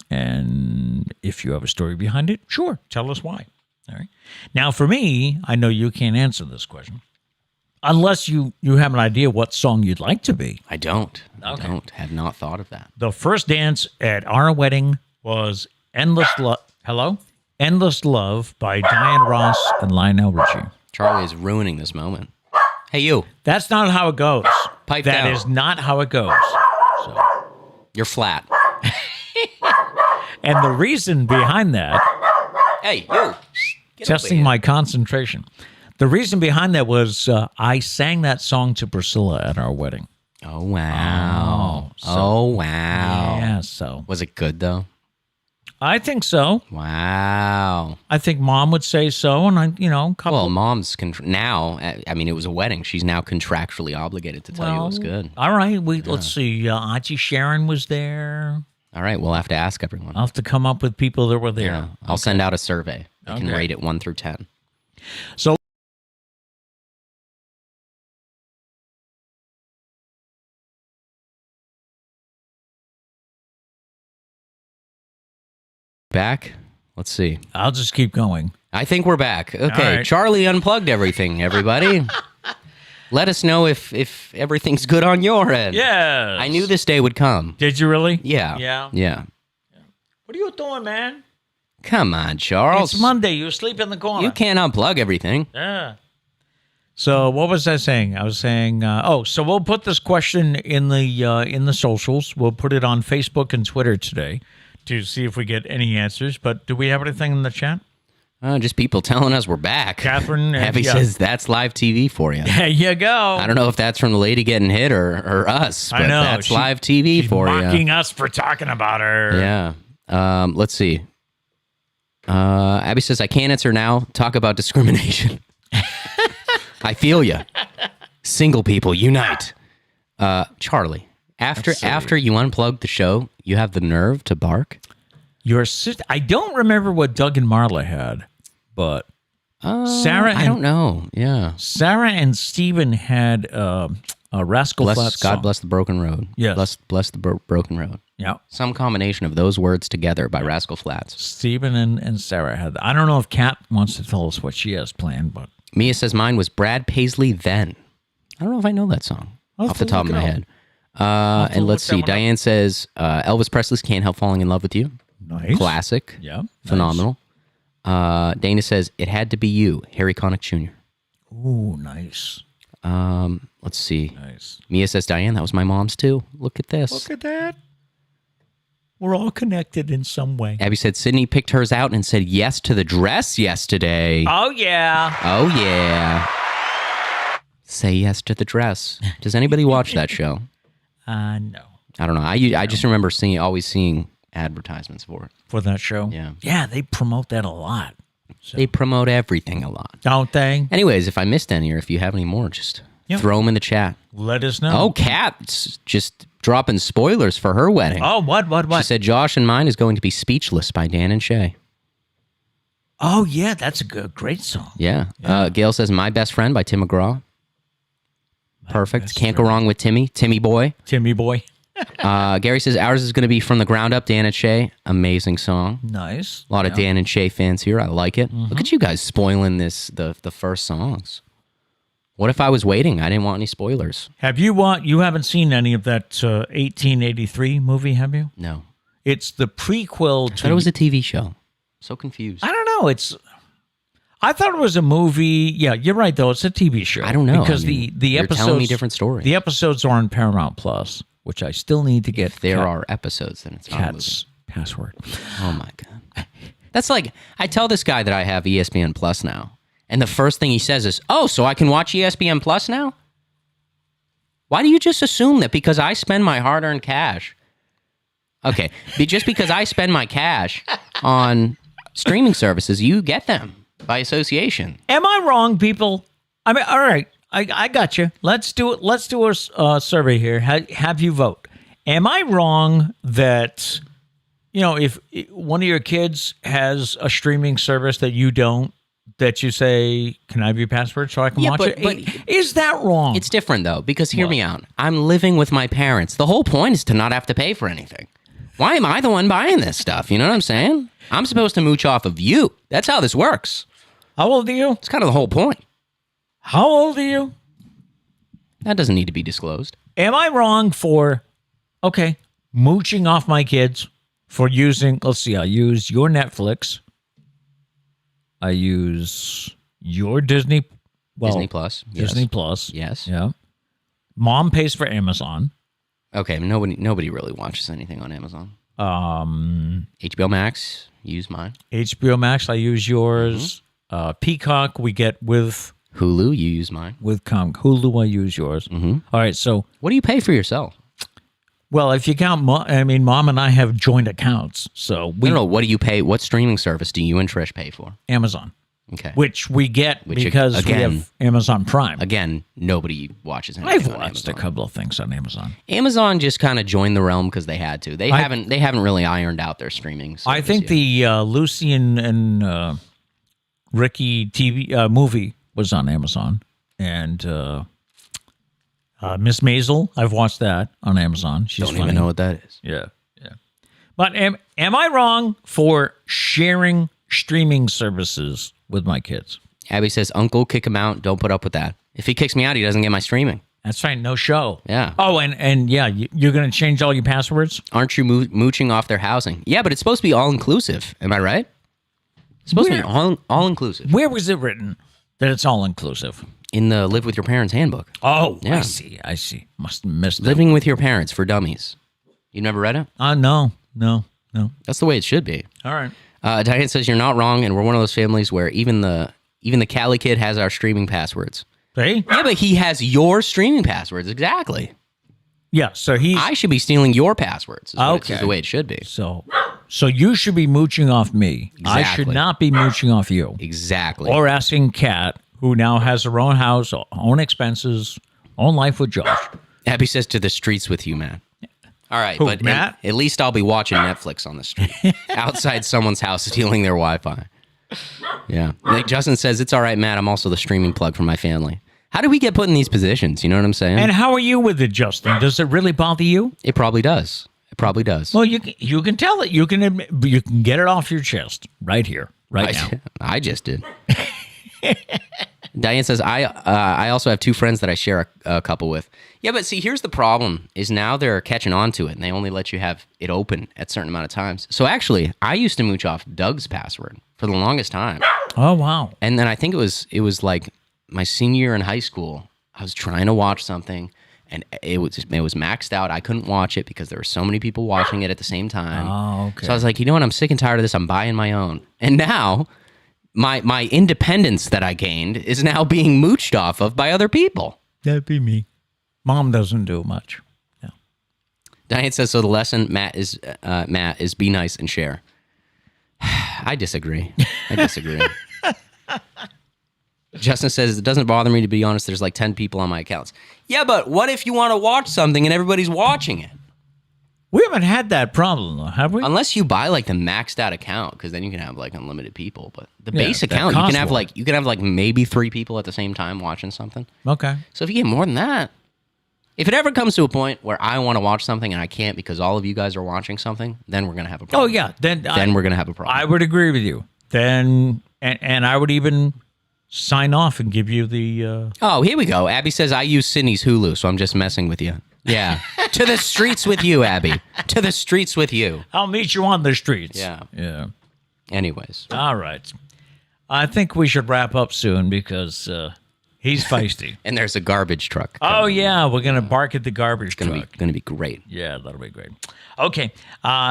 And if you have a story behind it, sure, tell us why. All right. Now, for me, I know you can't answer this question. Unless you have an idea what song you'd like to be. I don't. Okay. I don't. Have not thought of that. The first dance at our wedding was Endless Love. Hello? Endless Love by Diane Ross and Lionel Richie. Charlie is ruining this moment. Hey, you. That's not how it goes. Pipe down. That is not how it goes. So, you're flat. and the reason behind that... Hey, you. Testing my concentration. The reason behind that was I sang that song to Priscilla at our wedding. Oh, wow. Wow. Yeah, so. Was it good, though? I think so. Wow. I think Mom would say so, and Well, Mom's now. I mean, it was a wedding. She's now contractually obligated to tell you it was good. All right, let's see. Auntie Sharon was there. All right, we'll have to ask everyone. I'll have to come up with people that were there. Yeah, I'll send out a survey. I can rate it 1 through 10. So. Back? Let's see. I'll just keep going. I think we're back. Okay, right. Charlie unplugged everything, everybody. Let us know if everything's good on your end. Yes. I knew this day would come. Did you really? Yeah. Yeah. What are you doing, man? Come on, Charles. It's Monday. You asleep in the corner. You can't unplug everything. Yeah. So what was I saying? I was saying, so we'll put this question in the socials. We'll put it on Facebook and Twitter today to see if we get any answers. But do we have anything in the chat? Just people telling us we're back. Catherine. Abby says that's live TV for you. There you go. I don't know if that's from the lady getting hit or us, but that's live TV she's for you. mocking us for talking about her. Yeah. Let's see. Abby says, I can't answer now. Talk about discrimination. I feel you. Single people, unite. Charlie, after you unplugged the show, you have the nerve to bark? Your sister. I don't remember what Doug and Marla had, but Sarah. I don't know. Yeah. Sarah and Steven had a Rascal Flatts song. God bless the broken road. Yes. Bless the broken road. Yeah. Some combination of those words together by Rascal Flatts. Steven and Sarah had. I don't know if Kat wants to tell us what she has planned, but Mia says mine was Brad Paisley Then. I don't know if I know that song off the top of my head. And let's see. Diane says Elvis Presley's Can't Help Falling in Love with You. Nice. Classic. Yeah. Phenomenal. Nice. Dana says It Had to Be You, Harry Connick Jr. Ooh, nice. Let's see. Nice. Mia says, Diane, that was my mom's too. Look at this. Look at that. We're all connected in some way. Abby said Sydney picked hers out and said yes to the dress yesterday. Oh, yeah. Oh, yeah. Say yes to the dress. Does anybody watch that show? No. I don't know. I just remember always seeing advertisements for it. For that show? Yeah. Yeah, they promote that a lot. So. They promote everything a lot. Don't they? Anyways, if I missed any or if you have any more, just throw them in the chat. Let us know. Oh, Kat's just dropping spoilers for her wedding. Oh, what? She said Josh and Mine is going to be Speechless by Dan and Shay. Oh, yeah, that's a great song. Yeah. Gail says My Best Friend by Tim McGraw. Perfect. Can't go wrong with Timmy. Timmy boy. Timmy boy. Gary says ours is going to be From the Ground Up, Dan and Shay. Amazing song. Nice. A lot of Dan and Shay fans here. I like it. Look at you guys spoiling the first songs. What if I was waiting? I didn't want any spoilers. Have you haven't seen any of that 1883 movie, have you? No. It's the prequel to... I thought it was a TV show. So confused. I don't know. I thought it was a movie. Yeah, you're right, though. It's a TV show. I don't know. Because the you're episodes... telling me different stories. The episodes are on Paramount Plus, which I still need to get... If there are episodes, then it's not a movie. Kat's password. Oh, my God. That's like... I tell this guy that I have ESPN Plus now. And the first thing he says is, oh, so I can watch ESPN Plus now? Why do you just assume that because I spend my hard-earned cash? Okay, just because I spend my cash on streaming services, you get them by association. Am I wrong, people? I mean, all right, I got you. Let's do it. Let's do a survey here. Have you vote. Am I wrong that, if one of your kids has a streaming service that you don't, that you say, can I have your password so I can watch it? But is that wrong? It's different, though, because hear me out. I'm living with my parents. The whole point is to not have to pay for anything. Why am I the one buying this stuff? You know what I'm saying? I'm supposed to mooch off of you. That's how this works. How old are you? It's kind of the whole point. How old are you? That doesn't need to be disclosed. Am I wrong for, mooching off my kids for using, let's see, I use your Netflix. I use your Disney Plus. Disney Plus. Yes. Yeah. Mom pays for Amazon. Okay, nobody really watches anything on Amazon. HBO Max, use mine. HBO Max, I use yours. Peacock, we get with Hulu, you use mine. With Hulu, I use yours. All right, so what do you pay for yourself? Well, if you count, Mom and I have joint accounts, so I don't know. What do you pay? What streaming service do you and Trish pay for? Amazon. Okay. Which we get because we have Amazon Prime. Again, nobody watches anything I've on watched Amazon. a couple of things on Amazon. Amazon just kind of joined the realm because they had to. They haven't really ironed out their streaming service I think yet. the Lucy and Ricky TV movie was on Amazon, and Miss Maisel, I've watched that on Amazon. She's don't funny. even know what that is. Yeah. But am I wrong for sharing streaming services with my kids? Abby says, "Uncle, kick him out. Don't put up with that. If he kicks me out, he doesn't get my streaming." That's right. No show. Yeah. Oh, and yeah, you're going to change all your passwords? Aren't you mooching off their housing? Yeah, but it's supposed to be all inclusive. Am I right? It's supposed to be all inclusive. Where was it written that it's all inclusive? In the Live with Your Parents handbook. Oh, Yeah. I see. Must have missed it. Living with Your Parents for Dummies. You never read it? No. That's the way it should be. All right. Diane says, "You're not wrong, and we're one of those families where even the Cali kid has our streaming passwords." Hey? Yeah, but he has your streaming passwords. Exactly. Yeah, so I should be stealing your passwords. Okay. Is the way it should be. So you should be mooching off me. I should Exactly. not be mooching off you. Exactly. Or asking Kat, who now has her own house, own expenses, own life with Josh. Abby says, "To the streets with you, man." All right, Who, but Matt? at least I'll be watching Netflix on the street outside someone's house stealing their Wi-Fi. Yeah. Like Justin says, "It's all right, Matt. I'm also the streaming plug for my family." How do we get put in these positions? You know what I'm saying? And how are you with it, Justin? Does it really bother you? It probably does. It probably does. Well, you can tell it. You can admit, you can get it off your chest right here, right now. I just did. Diane says, I also have two friends that I share a couple with. Yeah, but see, here's the problem, is now they're catching on to it, and they only let you have it open at a certain amount of times. So actually, I used to mooch off Doug's password for the longest time. Oh, wow. And then I think it was like my senior year in high school. I was trying to watch something, and it was maxed out. I couldn't watch it because there were so many people watching it at the same time. Oh, okay. So I was like, you know what? I'm sick and tired of this. I'm buying my own. And now my independence that I gained is now being mooched off of by other people. That'd be me. Mom doesn't do much. Yeah. Diane says, so the lesson, Matt, is be nice and share. I disagree. Justin says, it doesn't bother me, to be honest. There's like 10 people on my accounts. Yeah, but what if you want to watch something and everybody's watching it? We haven't had that problem, though, have we? Unless you buy like the maxed out account, because then you can have like unlimited people. But the base that account, you costs can have like maybe 3 people at the same time watching something. Okay. So if you get more than that, if it ever comes to a point where I want to watch something and I can't because all of you guys are watching something, then we're gonna have a problem. Oh, yeah. Then we're gonna have a problem. I would agree with you. Then, and I would even sign off and give you the... Oh, here we go. Abby says, I use Sydney's Hulu, so I'm just messing with you. Yeah. To the streets with you, Abby. To the streets with you. I'll meet you on the streets. Yeah. Anyways. All right. I think we should wrap up soon because he's feisty. And there's a garbage truck. Oh, yeah. We're going to bark at the garbage truck. It's going to be great. Yeah, that'll be great. Okay.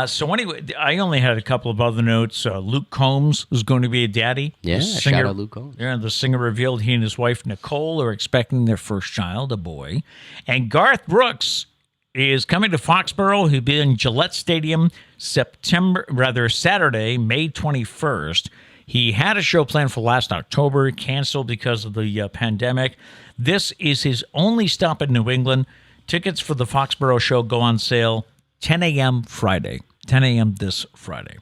So anyway, I only had a couple of other notes. Luke Combs is going to be a daddy. Yeah, shout out Luke Combs. Yeah, the singer revealed he and his wife, Nicole, are expecting their first child, a boy. And Garth Brooks is coming to Foxborough. He'll be in Gillette Stadium Saturday, May 21st. He had a show planned for last October, canceled because of the pandemic. This is his only stop in New England. Tickets for the Foxborough show go on sale 10 a.m. Friday. 10 a.m. this Friday.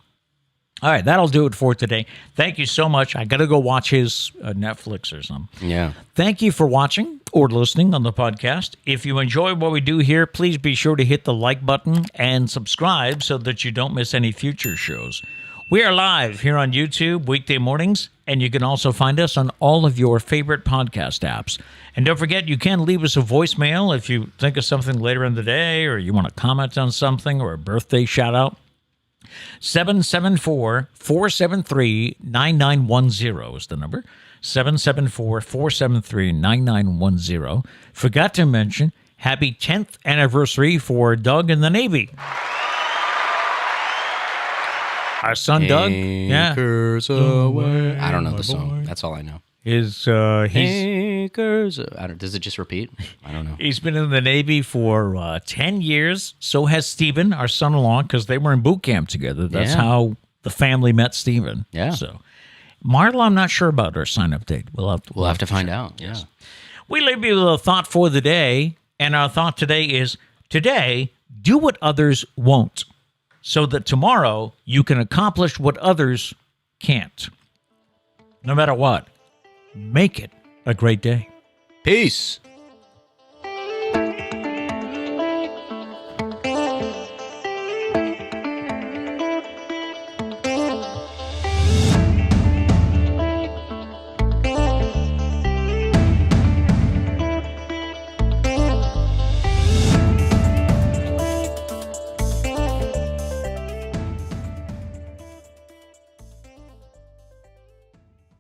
All right, that'll do it for today. Thank you so much. I got to go watch his Netflix or something. Yeah. Thank you for watching or listening on the podcast. If you enjoy what we do here, please be sure to hit the like button and subscribe so that you don't miss any future shows. We are live here on YouTube weekday mornings, and you can also find us on all of your favorite podcast apps. And don't forget, you can leave us a voicemail if you think of something later in the day or you want to comment on something or a birthday shout-out. 774-473-9910 is the number. 774-473-9910. Forgot to mention, happy 10th anniversary for Doug in the Navy. Our son Doug. Yeah. Away. I don't know the song. That's all I know. He's Acres. Does it just repeat? I don't know. He's been in the Navy for 10 years. So has Stephen, our son-in-law, because they were in boot camp together. That's how the family met Stephen. Yeah. So Marla, I'm not sure about her sign-up date. We'll have to find out. Yeah. We leave you with a thought for the day, and our thought today is, today, do what others won't, so that tomorrow you can accomplish what others can't. No matter what, make it a great day. Peace.